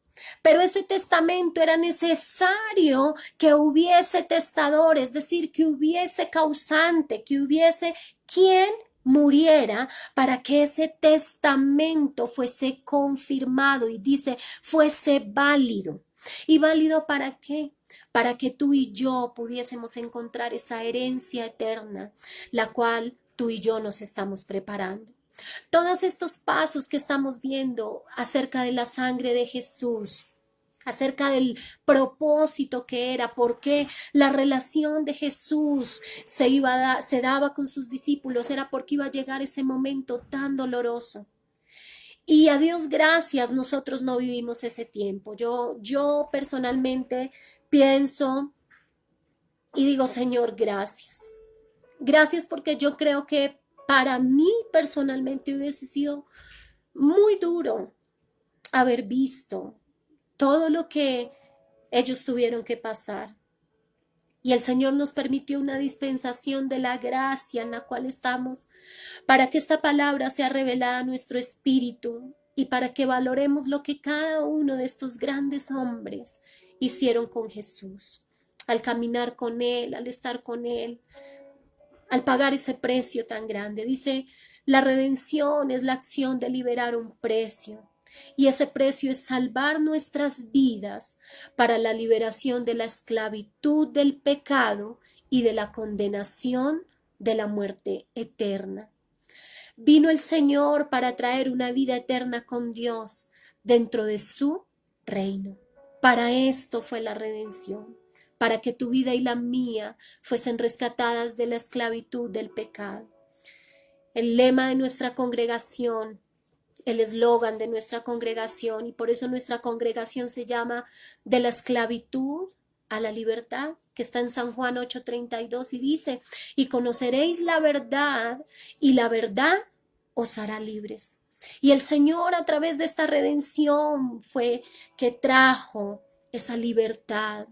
Pero ese testamento era necesario que hubiese testador, es decir, que hubiese causante, que hubiese quien muriera para que ese testamento fuese confirmado y dice, fuese válido. ¿Y válido para qué? Para que tú y yo pudiésemos encontrar esa herencia eterna, la cual tú y yo nos estamos preparando. Todos estos pasos que estamos viendo acerca de la sangre de Jesús, acerca del propósito que era, por qué la relación de Jesús se daba con sus discípulos, era porque iba a llegar ese momento tan doloroso. Y a Dios gracias, nosotros no vivimos ese tiempo. Yo personalmente pienso y digo, Señor, gracias. Gracias porque yo creo que para mí personalmente hubiese sido muy duro haber visto todo lo que ellos tuvieron que pasar. Y el Señor nos permitió una dispensación de la gracia en la cual estamos, para que esta palabra sea revelada a nuestro espíritu y para que valoremos lo que cada uno de estos grandes hombres hicieron con Jesús, al caminar con Él, al estar con Él, al pagar ese precio tan grande. Dice, la redención es la acción de liberar un precio. Y ese precio es salvar nuestras vidas para la liberación de la esclavitud del pecado y de la condenación de la muerte eterna. Vino el Señor para traer una vida eterna con Dios dentro de su reino. Para esto fue la redención, para que tu vida y la mía fuesen rescatadas de la esclavitud del pecado. El lema de nuestra congregación, el eslogan de nuestra congregación, y por eso nuestra congregación se llama de la esclavitud a la libertad, que está en San Juan 8:32 y dice, y conoceréis la verdad y la verdad os hará libres. Y el Señor a través de esta redención fue que trajo esa libertad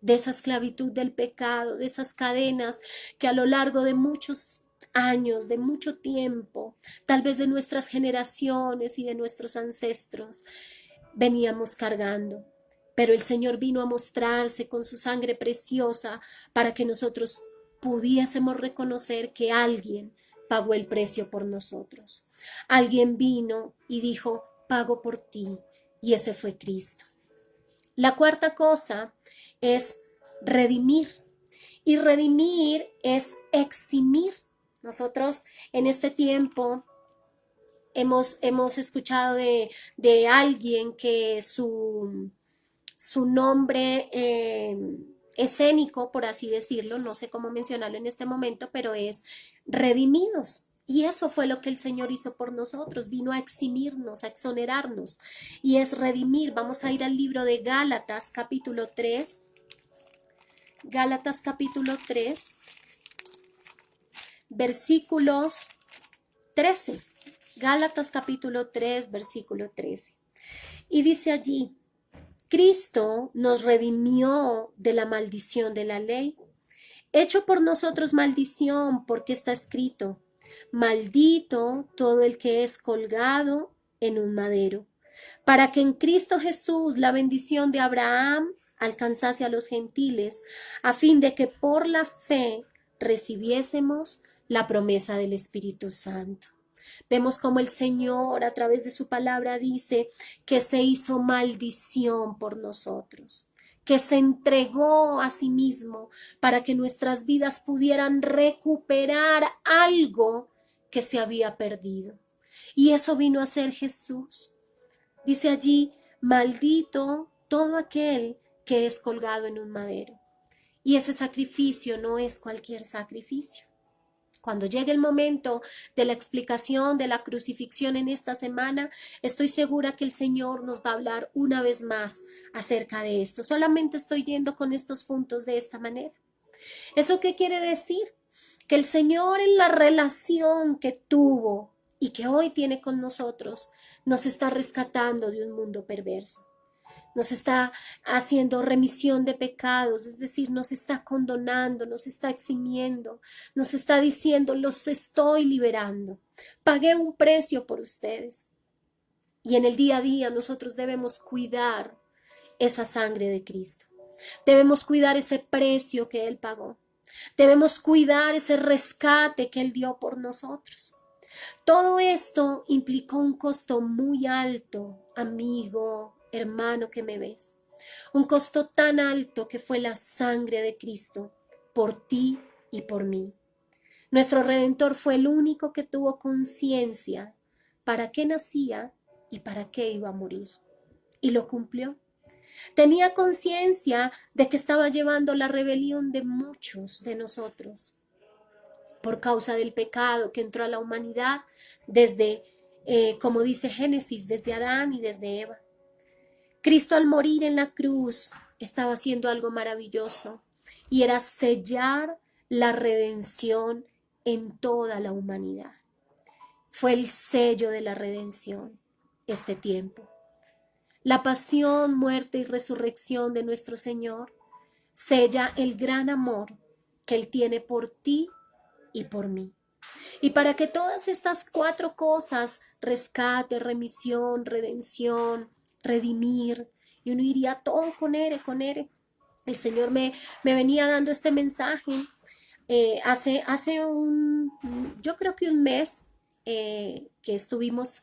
de esa esclavitud del pecado, de esas cadenas que a lo largo de muchos años, de mucho tiempo, tal vez de nuestras generaciones y de nuestros ancestros, veníamos cargando. Pero el Señor vino a mostrarse con su sangre preciosa para que nosotros pudiésemos reconocer que alguien pagó el precio por nosotros. Alguien vino y dijo, pago por ti, y ese fue Cristo. La cuarta cosa es redimir, y redimir es eximir. Nosotros en este tiempo hemos escuchado de alguien que su nombre escénico, por así decirlo, no sé cómo mencionarlo en este momento, pero es redimidos. Y eso fue lo que el Señor hizo por nosotros, vino a eximirnos, a exonerarnos, y es redimir. Vamos a ir al libro de Gálatas, capítulo 3. Gálatas, capítulo 3, versículos 13. Gálatas, capítulo 3, versículo 13. Y dice allí, Cristo nos redimió de la maldición de la ley, hecho por nosotros maldición, porque está escrito, maldito todo el que es colgado en un madero, para que en Cristo Jesús la bendición de Abraham alcanzase a los gentiles, a fin de que por la fe recibiésemos la promesa del Espíritu Santo. Vemos como el Señor a través de su palabra dice que se hizo maldición por nosotros, que se entregó a sí mismo para que nuestras vidas pudieran recuperar algo que se había perdido. Y eso vino a ser Jesús. Dice allí, maldito todo aquel que es colgado en un madero. Y ese sacrificio no es cualquier sacrificio. Cuando llegue el momento de la explicación de la crucifixión en esta semana, estoy segura que el Señor nos va a hablar una vez más acerca de esto. Solamente estoy yendo con estos puntos de esta manera. ¿Eso qué quiere decir? Que el Señor en la relación que tuvo y que hoy tiene con nosotros, nos está rescatando de un mundo perverso. Nos está haciendo remisión de pecados, es decir, nos está condonando, nos está eximiendo, nos está diciendo, los estoy liberando. Pagué un precio por ustedes. Y en el día a día nosotros debemos cuidar esa sangre de Cristo. Debemos cuidar ese precio que Él pagó. Debemos cuidar ese rescate que Él dio por nosotros. Todo esto implicó un costo muy alto, amigo, hermano que me ves. Un costo tan alto que fue la sangre de Cristo por ti y por mí. Nuestro Redentor fue el único que tuvo conciencia para qué nacía y para qué iba a morir. Y lo cumplió. Tenía conciencia de que estaba llevando la rebelión de muchos de nosotros por causa del pecado que entró a la humanidad desde, como dice Génesis, desde Adán y desde Eva. Cristo al morir en la cruz estaba haciendo algo maravilloso y era sellar la redención en toda la humanidad. Fue el sello de la redención este tiempo. La pasión, muerte y resurrección de nuestro Señor sella el gran amor que Él tiene por ti y por mí. Y para que todas estas cuatro cosas, rescate, remisión, redención, redimir, y uno iría todo con ere. El Señor me venía dando este mensaje hace yo creo que un mes, que estuvimos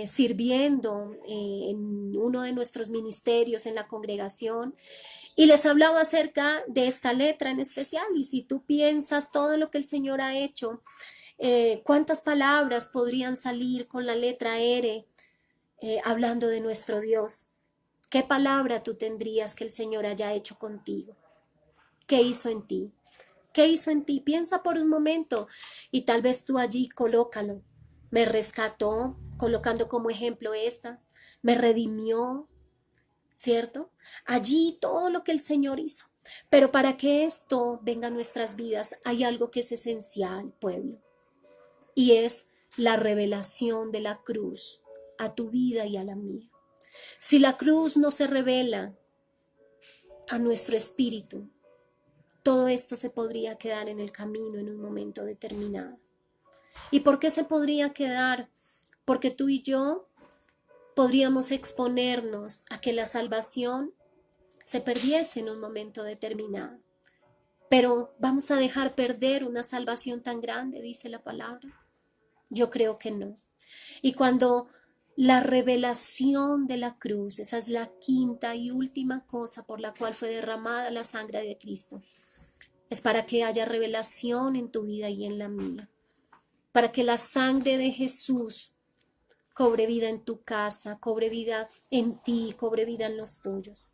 sirviendo en uno de nuestros ministerios en la congregación, y les hablaba acerca de esta letra en especial. Y si tú piensas todo lo que el Señor ha hecho, cuántas palabras podrían salir con la letra R, hablando de nuestro Dios. ¿Qué palabra tú tendrías que el Señor haya hecho contigo? ¿Qué hizo en ti? ¿Qué hizo en ti? Piensa por un momento y tal vez tú allí colócalo. Me rescató, colocando como ejemplo esta. Me redimió, ¿cierto? Allí todo lo que el Señor hizo. Pero para que esto venga a nuestras vidas, hay algo que es esencial, pueblo, y es la revelación de la cruz a tu vida y a la mía. Si la cruz no se revela a nuestro espíritu, todo esto se podría quedar en el camino en un momento determinado. ¿Y por qué se podría quedar? Porque tú y yo podríamos exponernos a que la salvación se perdiese en un momento determinado. Pero ¿vamos a dejar perder una salvación tan grande?, dice la palabra. Yo creo que no. Y cuando la revelación de la cruz, esa es la quinta y última cosa por la cual fue derramada la sangre de Cristo, es para que haya revelación en tu vida y en la mía, para que la sangre de Jesús cobre vida en tu casa, cobre vida en ti, cobre vida en los tuyos.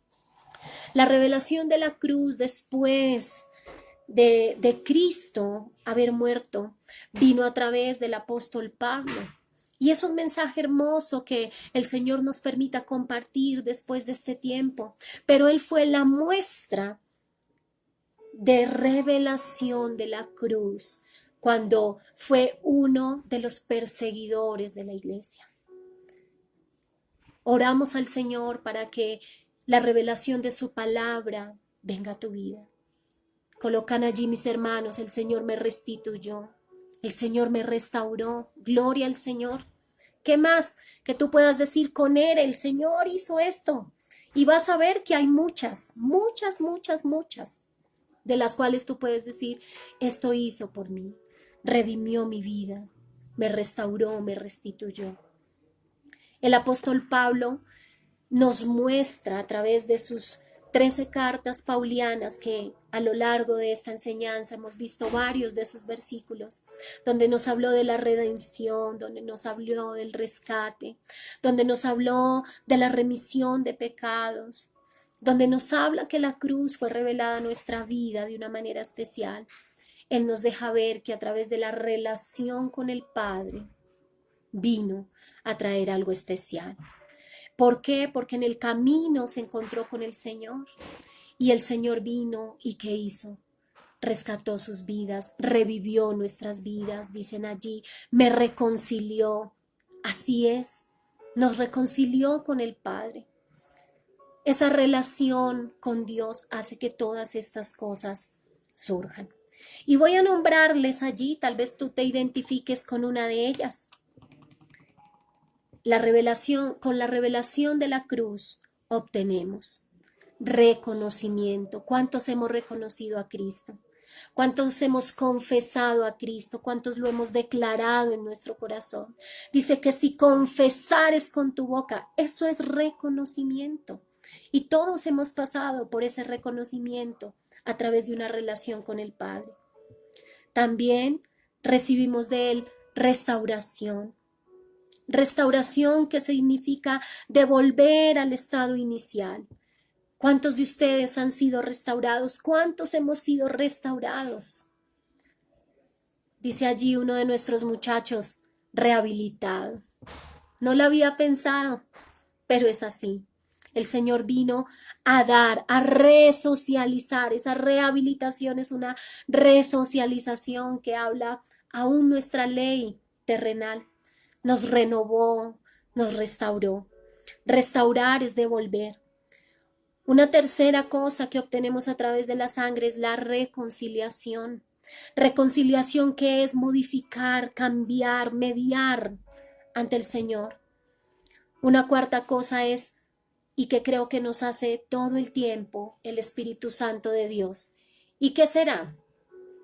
La revelación de la cruz después de Cristo haber muerto vino a través del apóstol Pablo. Y es un mensaje hermoso que el Señor nos permita compartir después de este tiempo. Pero Él fue la muestra de revelación de la cruz cuando fue uno de los perseguidores de la iglesia. Oramos al Señor para que la revelación de su palabra venga a tu vida. Colocan allí mis hermanos: el Señor me restituyó, el Señor me restauró, gloria al Señor. ¿Qué más que tú puedas decir? Con Él el Señor hizo esto. Y vas a ver que hay muchas, muchas, muchas, muchas, de las cuales tú puedes decir: esto hizo por mí, redimió mi vida, me restauró, me restituyó. El apóstol Pablo nos muestra a través de sus 13 cartas paulianas, que a lo largo de esta enseñanza hemos visto varios de esos versículos, donde nos habló de la redención, donde nos habló del rescate, donde nos habló de la remisión de pecados, donde nos habla que la cruz fue revelada a nuestra vida de una manera especial. Él nos deja ver que a través de la relación con el Padre vino a traer algo especial. ¿Por qué? Porque en el camino se encontró con el Señor, y el Señor vino y ¿qué hizo? Rescató sus vidas, revivió nuestras vidas, dicen allí, me reconcilió. Así es, nos reconcilió con el Padre. Esa relación con Dios hace que todas estas cosas surjan. Y voy a nombrarles allí, tal vez tú te identifiques con una de ellas. Con la revelación de la cruz obtenemos reconocimiento. ¿Cuántos hemos reconocido a Cristo? ¿Cuántos hemos confesado a Cristo? ¿Cuántos lo hemos declarado en nuestro corazón? Dice que si confesares con tu boca, eso es reconocimiento. Y todos hemos pasado por ese reconocimiento a través de una relación con el Padre. También recibimos de Él restauración. Restauración, que significa devolver al estado inicial. ¿Cuántos de ustedes han sido restaurados? ¿Cuántos hemos sido restaurados? Dice allí uno de nuestros muchachos: rehabilitado. No lo había pensado, pero es así. El Señor vino a dar, a resocializar. Esa rehabilitación es una resocialización que habla aún nuestra ley terrenal. Nos renovó, nos restauró. Restaurar es devolver. Una tercera cosa que obtenemos a través de la sangre es la reconciliación. Reconciliación, que es modificar, cambiar, mediar ante el Señor. Una cuarta cosa es, y que creo que nos hace todo el tiempo, el Espíritu Santo de Dios. ¿Y qué será?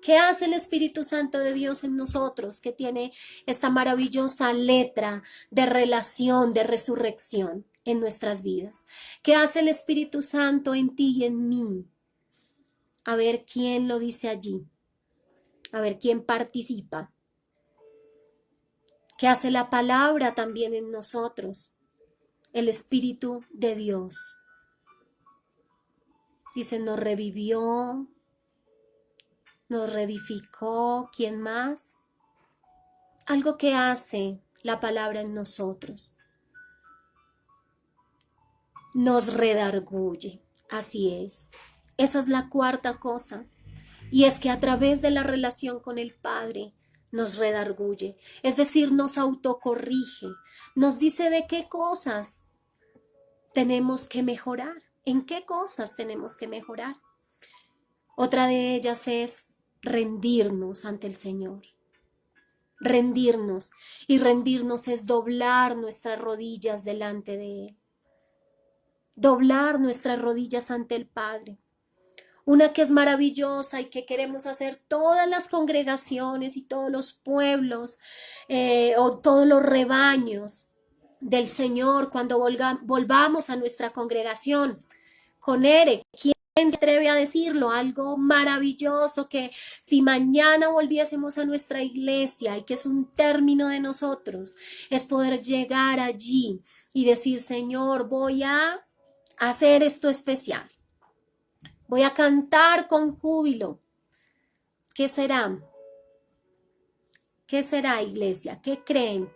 ¿Qué hace el Espíritu Santo de Dios en nosotros, que tiene esta maravillosa letra de relación, de resurrección en nuestras vidas? ¿Qué hace el Espíritu Santo en ti y en mí? A ver quién lo dice allí, a ver quién participa. ¿Qué hace la palabra también en nosotros? El Espíritu de Dios. Dice, nos revivió, nos reedificó. ¿Quién más? Algo que hace la palabra en nosotros. Nos redarguye. Así es. Esa es la cuarta cosa. Y es que a través de la relación con el Padre nos redarguye. Es decir, nos autocorrige. Nos dice de qué cosas tenemos que mejorar. ¿En qué cosas tenemos que mejorar? Otra de ellas es rendirnos ante el Señor. Rendirnos. Y rendirnos es doblar nuestras rodillas delante de Él. Doblar nuestras rodillas ante el Padre. Una que es maravillosa y que queremos hacer todas las congregaciones y todos los pueblos o todos los rebaños del Señor cuando volvamos a nuestra congregación. Jonere, ¿quién se atreve a decirlo? Algo maravilloso que si mañana volviésemos a nuestra iglesia y que es un término de nosotros, es poder llegar allí y decir, Señor, voy a hacer esto especial. Voy a cantar con júbilo. ¿Qué será? ¿Qué será, iglesia? ¿Qué creen?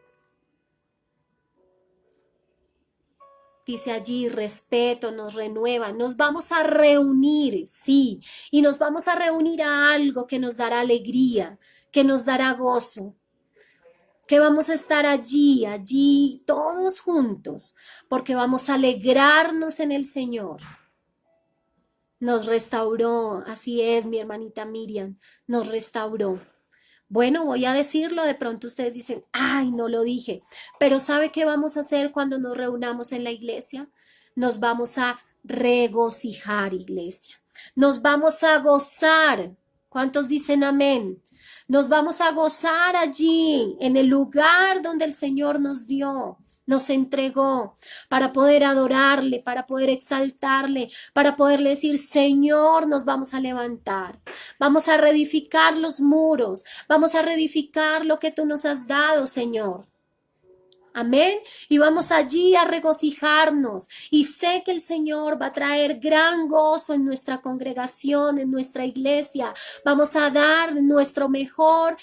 Dice allí, respeto, nos renueva, nos vamos a reunir, sí, y nos vamos a reunir a algo que nos dará alegría, que nos dará gozo, que vamos a estar allí todos juntos, porque vamos a alegrarnos en el Señor. Nos restauró, así es, mi hermanita Miriam, nos restauró. Bueno, voy a decirlo, de pronto ustedes dicen, ay, no lo dije, pero ¿sabe qué vamos a hacer cuando nos reunamos en la iglesia? Nos vamos a regocijar, iglesia. Nos vamos a gozar. ¿Cuántos dicen amén? Nos vamos a gozar allí, en el lugar donde el Señor nos dio, nos entregó, para poder adorarle, para poder exaltarle, para poderle decir, Señor, nos vamos a levantar, vamos a reedificar los muros, vamos a reedificar lo que tú nos has dado, Señor. Amén. Y vamos allí a regocijarnos. Y sé que el Señor va a traer gran gozo en nuestra congregación, en nuestra iglesia. Vamos a dar nuestra mejor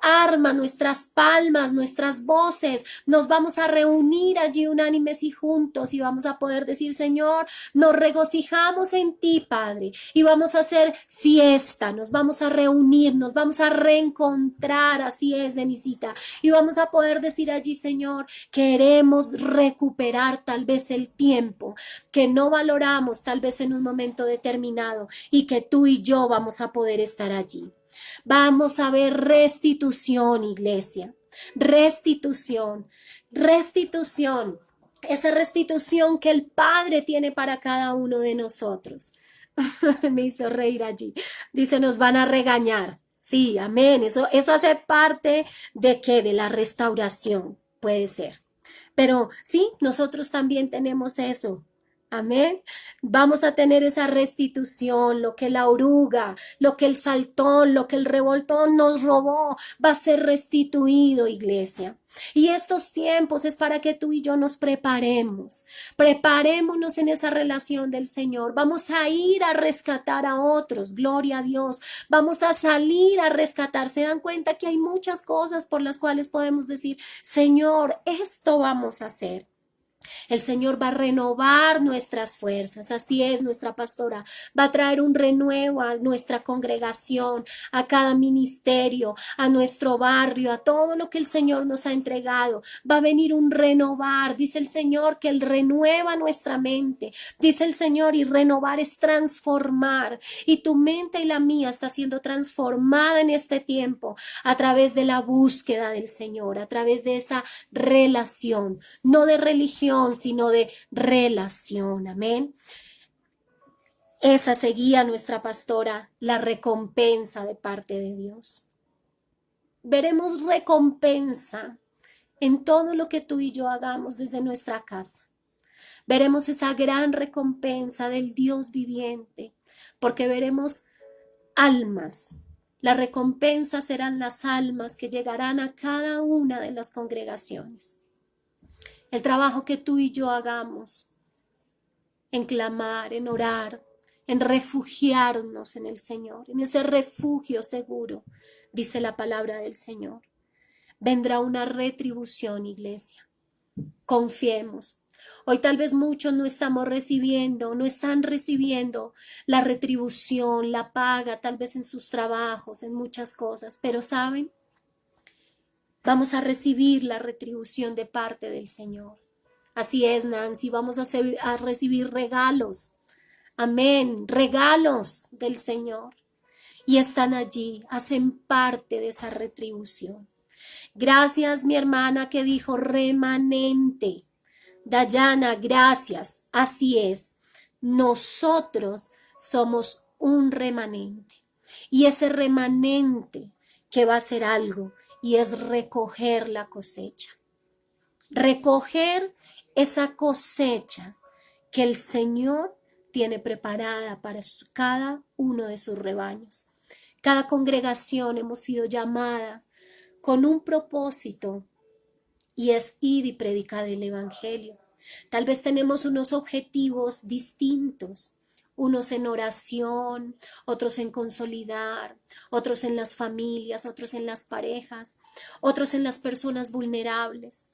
arma, nuestras palmas, nuestras voces. Nos vamos a reunir allí unánimes y juntos y vamos a poder decir, Señor, nos regocijamos en ti, Padre. Y vamos a hacer fiesta, nos vamos a reunir, nos vamos a reencontrar. Así es, Denisita. Y vamos a poder decir allí, Señor, queremos recuperar tal vez el tiempo que no valoramos tal vez en un momento determinado y que tú y yo vamos a poder estar allí. Vamos a ver restitución, iglesia, restitución, restitución, esa restitución que el Padre tiene para cada uno de nosotros. Me hizo reír allí. Dice, nos van a regañar. Sí, amén. Eso hace parte de qué, de la restauración, puede ser. Pero sí, nosotros también tenemos eso. Amén. Vamos a tener esa restitución, lo que la oruga, lo que el saltón, lo que el revoltón nos robó, va a ser restituido, iglesia. Y estos tiempos es para que tú y yo nos preparemos. Preparémonos en esa relación del Señor. Vamos a ir a rescatar a otros, gloria a Dios. Vamos a salir a rescatar. Se dan cuenta que hay muchas cosas por las cuales podemos decir, Señor, esto vamos a hacer. El Señor va a renovar nuestras fuerzas, así es, nuestra pastora va a traer un renuevo a nuestra congregación, a cada ministerio, a nuestro barrio, a todo lo que el Señor nos ha entregado. Va a venir un renovar, dice el Señor que Él renueva nuestra mente, dice el Señor, y renovar es transformar, y tu mente y la mía está siendo transformada en este tiempo a través de la búsqueda del Señor, a través de esa relación, no de religión, sino de relación. Amén. Esa seguía nuestra pastora, la recompensa de parte de Dios. Veremos recompensa en todo lo que tú y yo hagamos desde nuestra casa. Veremos esa gran recompensa del Dios viviente, porque veremos almas. La recompensa serán las almas que llegarán a cada una de las congregaciones. El trabajo que tú y yo hagamos en clamar, en orar, en refugiarnos en el Señor, en ese refugio seguro, dice la palabra del Señor. Vendrá una retribución, iglesia. Confiemos. Hoy tal vez muchos no están recibiendo la retribución, la paga, tal vez en sus trabajos, en muchas cosas, pero ¿saben? Vamos a recibir la retribución de parte del Señor. Así es, Nancy, vamos a recibir regalos. Amén, regalos del Señor. Y están allí, hacen parte de esa retribución. Gracias, mi hermana que dijo remanente. Dayana, gracias. Así es. Nosotros somos un remanente. Y ese remanente que va a hacer algo y es recoger la cosecha. Recoger esa cosecha que el Señor tiene preparada para cada uno de sus rebaños. Cada congregación hemos sido llamada con un propósito y es ir y predicar el Evangelio. Tal vez tenemos unos objetivos distintos, unos en oración, otros en consolidar, otros en las familias, otros en las parejas, otros en las personas vulnerables.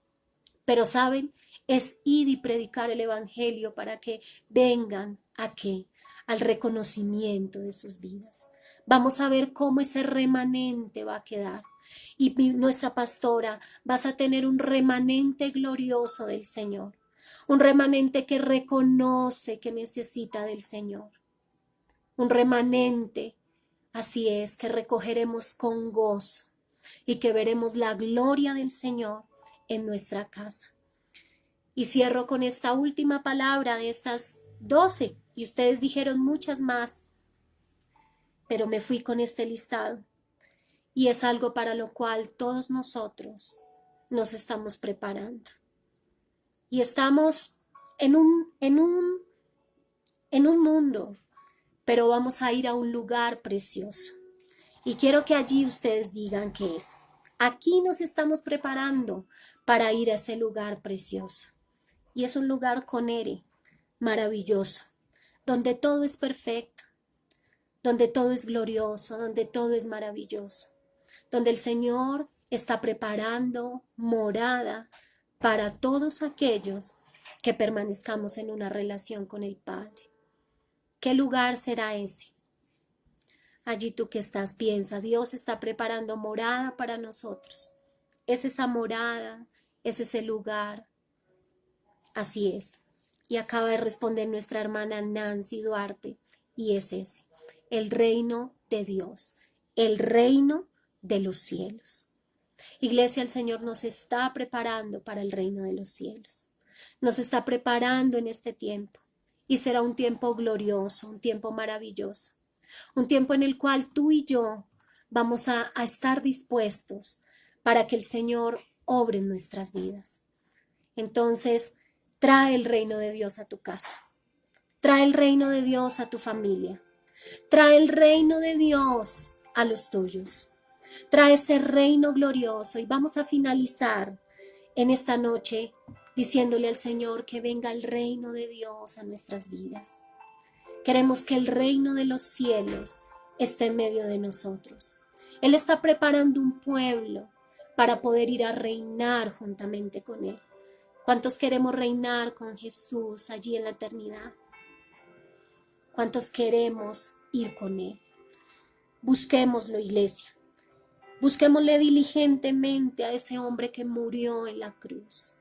Pero saben, es ir y predicar el Evangelio para que vengan a qué, al reconocimiento de sus vidas. Vamos a ver cómo ese remanente va a quedar. Y nuestra pastora, vas a tener un remanente glorioso del Señor, un remanente que reconoce que necesita del Señor, un remanente, así es, que recogeremos con gozo y que veremos la gloria del Señor en nuestra casa. Y cierro con esta última palabra de estas 12, y ustedes dijeron muchas más, pero me fui con este listado. Y es algo para lo cual todos nosotros nos estamos preparando. Y estamos en un mundo, pero vamos a ir a un lugar precioso. Y quiero que allí ustedes digan qué es. Aquí nos estamos preparando para ir a ese lugar precioso. Y es un lugar con Ere, maravilloso, donde todo es perfecto, donde todo es glorioso, donde todo es maravilloso, donde el Señor está preparando morada para todos aquellos que permanezcamos en una relación con el Padre. ¿Qué lugar será ese? Allí tú que estás, piensa, Dios está preparando morada para nosotros. Es esa morada, es ese lugar. Así es. Y acaba de responder nuestra hermana Nancy Duarte, y es ese, el reino de Dios, el reino de los cielos. Iglesia, el Señor nos está preparando para el reino de los cielos. Nos está preparando en este tiempo, y será un tiempo glorioso, un tiempo maravilloso, un tiempo en el cual tú y yo vamos a estar dispuestos para que el Señor obre en nuestras vidas. Entonces, trae el reino de Dios a tu casa. Trae el reino de Dios a tu familia. Trae el reino de Dios a los tuyos. Trae ese reino glorioso y vamos a finalizar en esta noche diciéndole al Señor que venga el reino de Dios a nuestras vidas. Queremos que el reino de los cielos esté en medio de nosotros. Él está preparando un pueblo para poder ir a reinar juntamente con Él. ¿Cuántos queremos reinar con Jesús allí en la eternidad? ¿Cuántos queremos ir con Él? Busquémoslo, iglesia. Busquémosle diligentemente a ese hombre que murió en la cruz.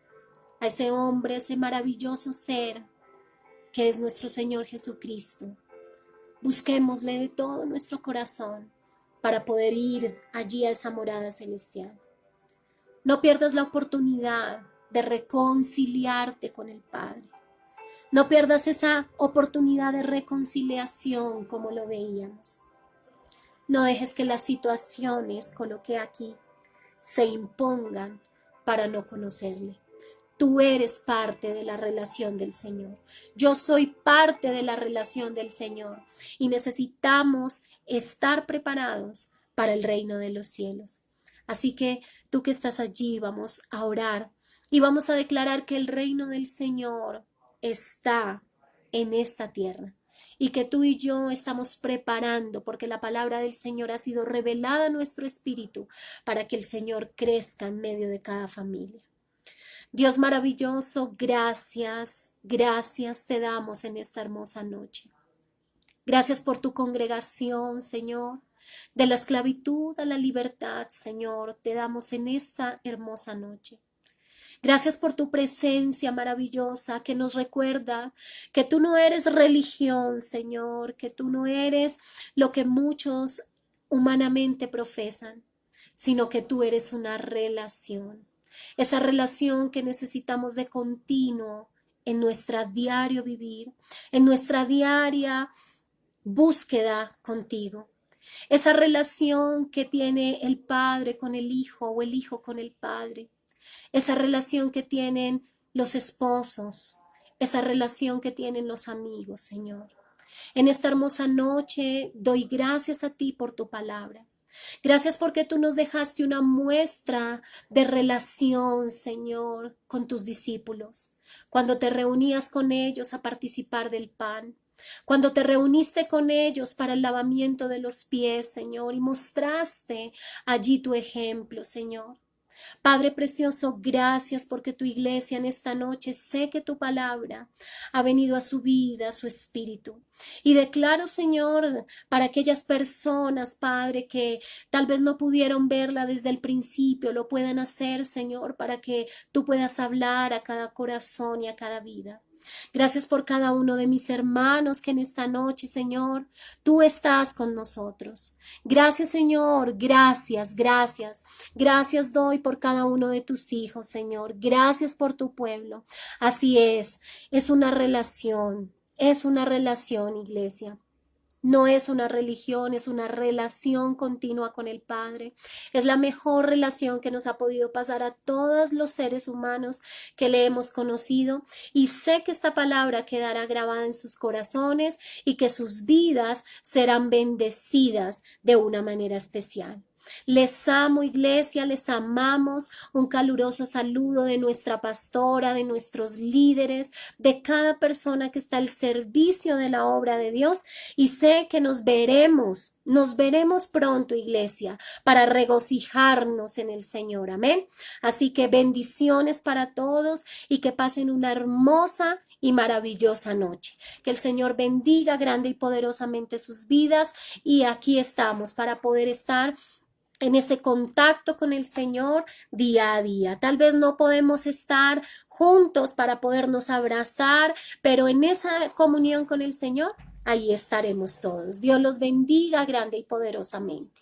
A ese hombre, ese maravilloso ser que es nuestro Señor Jesucristo. Busquémosle de todo nuestro corazón para poder ir allí a esa morada celestial. No pierdas la oportunidad de reconciliarte con el Padre. No pierdas esa oportunidad de reconciliación como lo veíamos. No dejes que las situaciones, coloqué aquí, se impongan para no conocerle. Tú eres parte de la relación del Señor. Yo soy parte de la relación del Señor y necesitamos estar preparados para el reino de los cielos. Así que tú que estás allí, vamos a orar y vamos a declarar que el reino del Señor está en esta tierra y que tú y yo estamos preparando porque la palabra del Señor ha sido revelada a nuestro espíritu para que el Señor crezca en medio de cada familia. Dios maravilloso, gracias, gracias te damos en esta hermosa noche. Gracias por tu congregación, Señor. De la esclavitud a la libertad, Señor, te damos en esta hermosa noche. Gracias por tu presencia maravillosa que nos recuerda que tú no eres religión, Señor, que tú no eres lo que muchos humanamente profesan, sino que tú eres una relación. Esa relación que necesitamos de continuo en nuestra diario vivir, en nuestra diaria búsqueda contigo. Esa relación que tiene el Padre con el Hijo o el Hijo con el Padre. Esa relación que tienen los esposos. Esa relación que tienen los amigos, Señor. En esta hermosa noche doy gracias a ti por tu palabra. Gracias porque tú nos dejaste una muestra de relación, Señor, con tus discípulos. Cuando te reunías con ellos a participar del pan. Cuando te reuniste con ellos para el lavamiento de los pies, Señor, y mostraste allí tu ejemplo, Señor. Padre precioso, gracias porque tu iglesia en esta noche sé que tu palabra ha venido a su vida, a su espíritu. Y declaro, Señor, para aquellas personas, Padre, que tal vez no pudieron verla desde el principio, lo puedan hacer, Señor, para que tú puedas hablar a cada corazón y a cada vida. Gracias por cada uno de mis hermanos que en esta noche, Señor, tú estás con nosotros. Gracias, Señor, gracias, gracias. Gracias doy por cada uno de tus hijos, Señor. Gracias por tu pueblo. Así es una relación, iglesia. No es una religión, es una relación continua con el Padre. Es la mejor relación que nos ha podido pasar a todos los seres humanos que le hemos conocido. Y sé que esta palabra quedará grabada en sus corazones y que sus vidas serán bendecidas de una manera especial. Les amo, iglesia, les amamos. Un caluroso saludo de nuestra pastora, de nuestros líderes, de cada persona que está al servicio de la obra de Dios. Y sé que nos veremos pronto, iglesia, para regocijarnos en el Señor. Amén. Así que bendiciones para todos y que pasen una hermosa y maravillosa noche. Que el Señor bendiga grande y poderosamente sus vidas y aquí estamos para poder estar en ese contacto con el Señor día a día. Tal vez no podemos estar juntos para podernos abrazar, pero en esa comunión con el Señor, ahí estaremos todos. Dios los bendiga grande y poderosamente.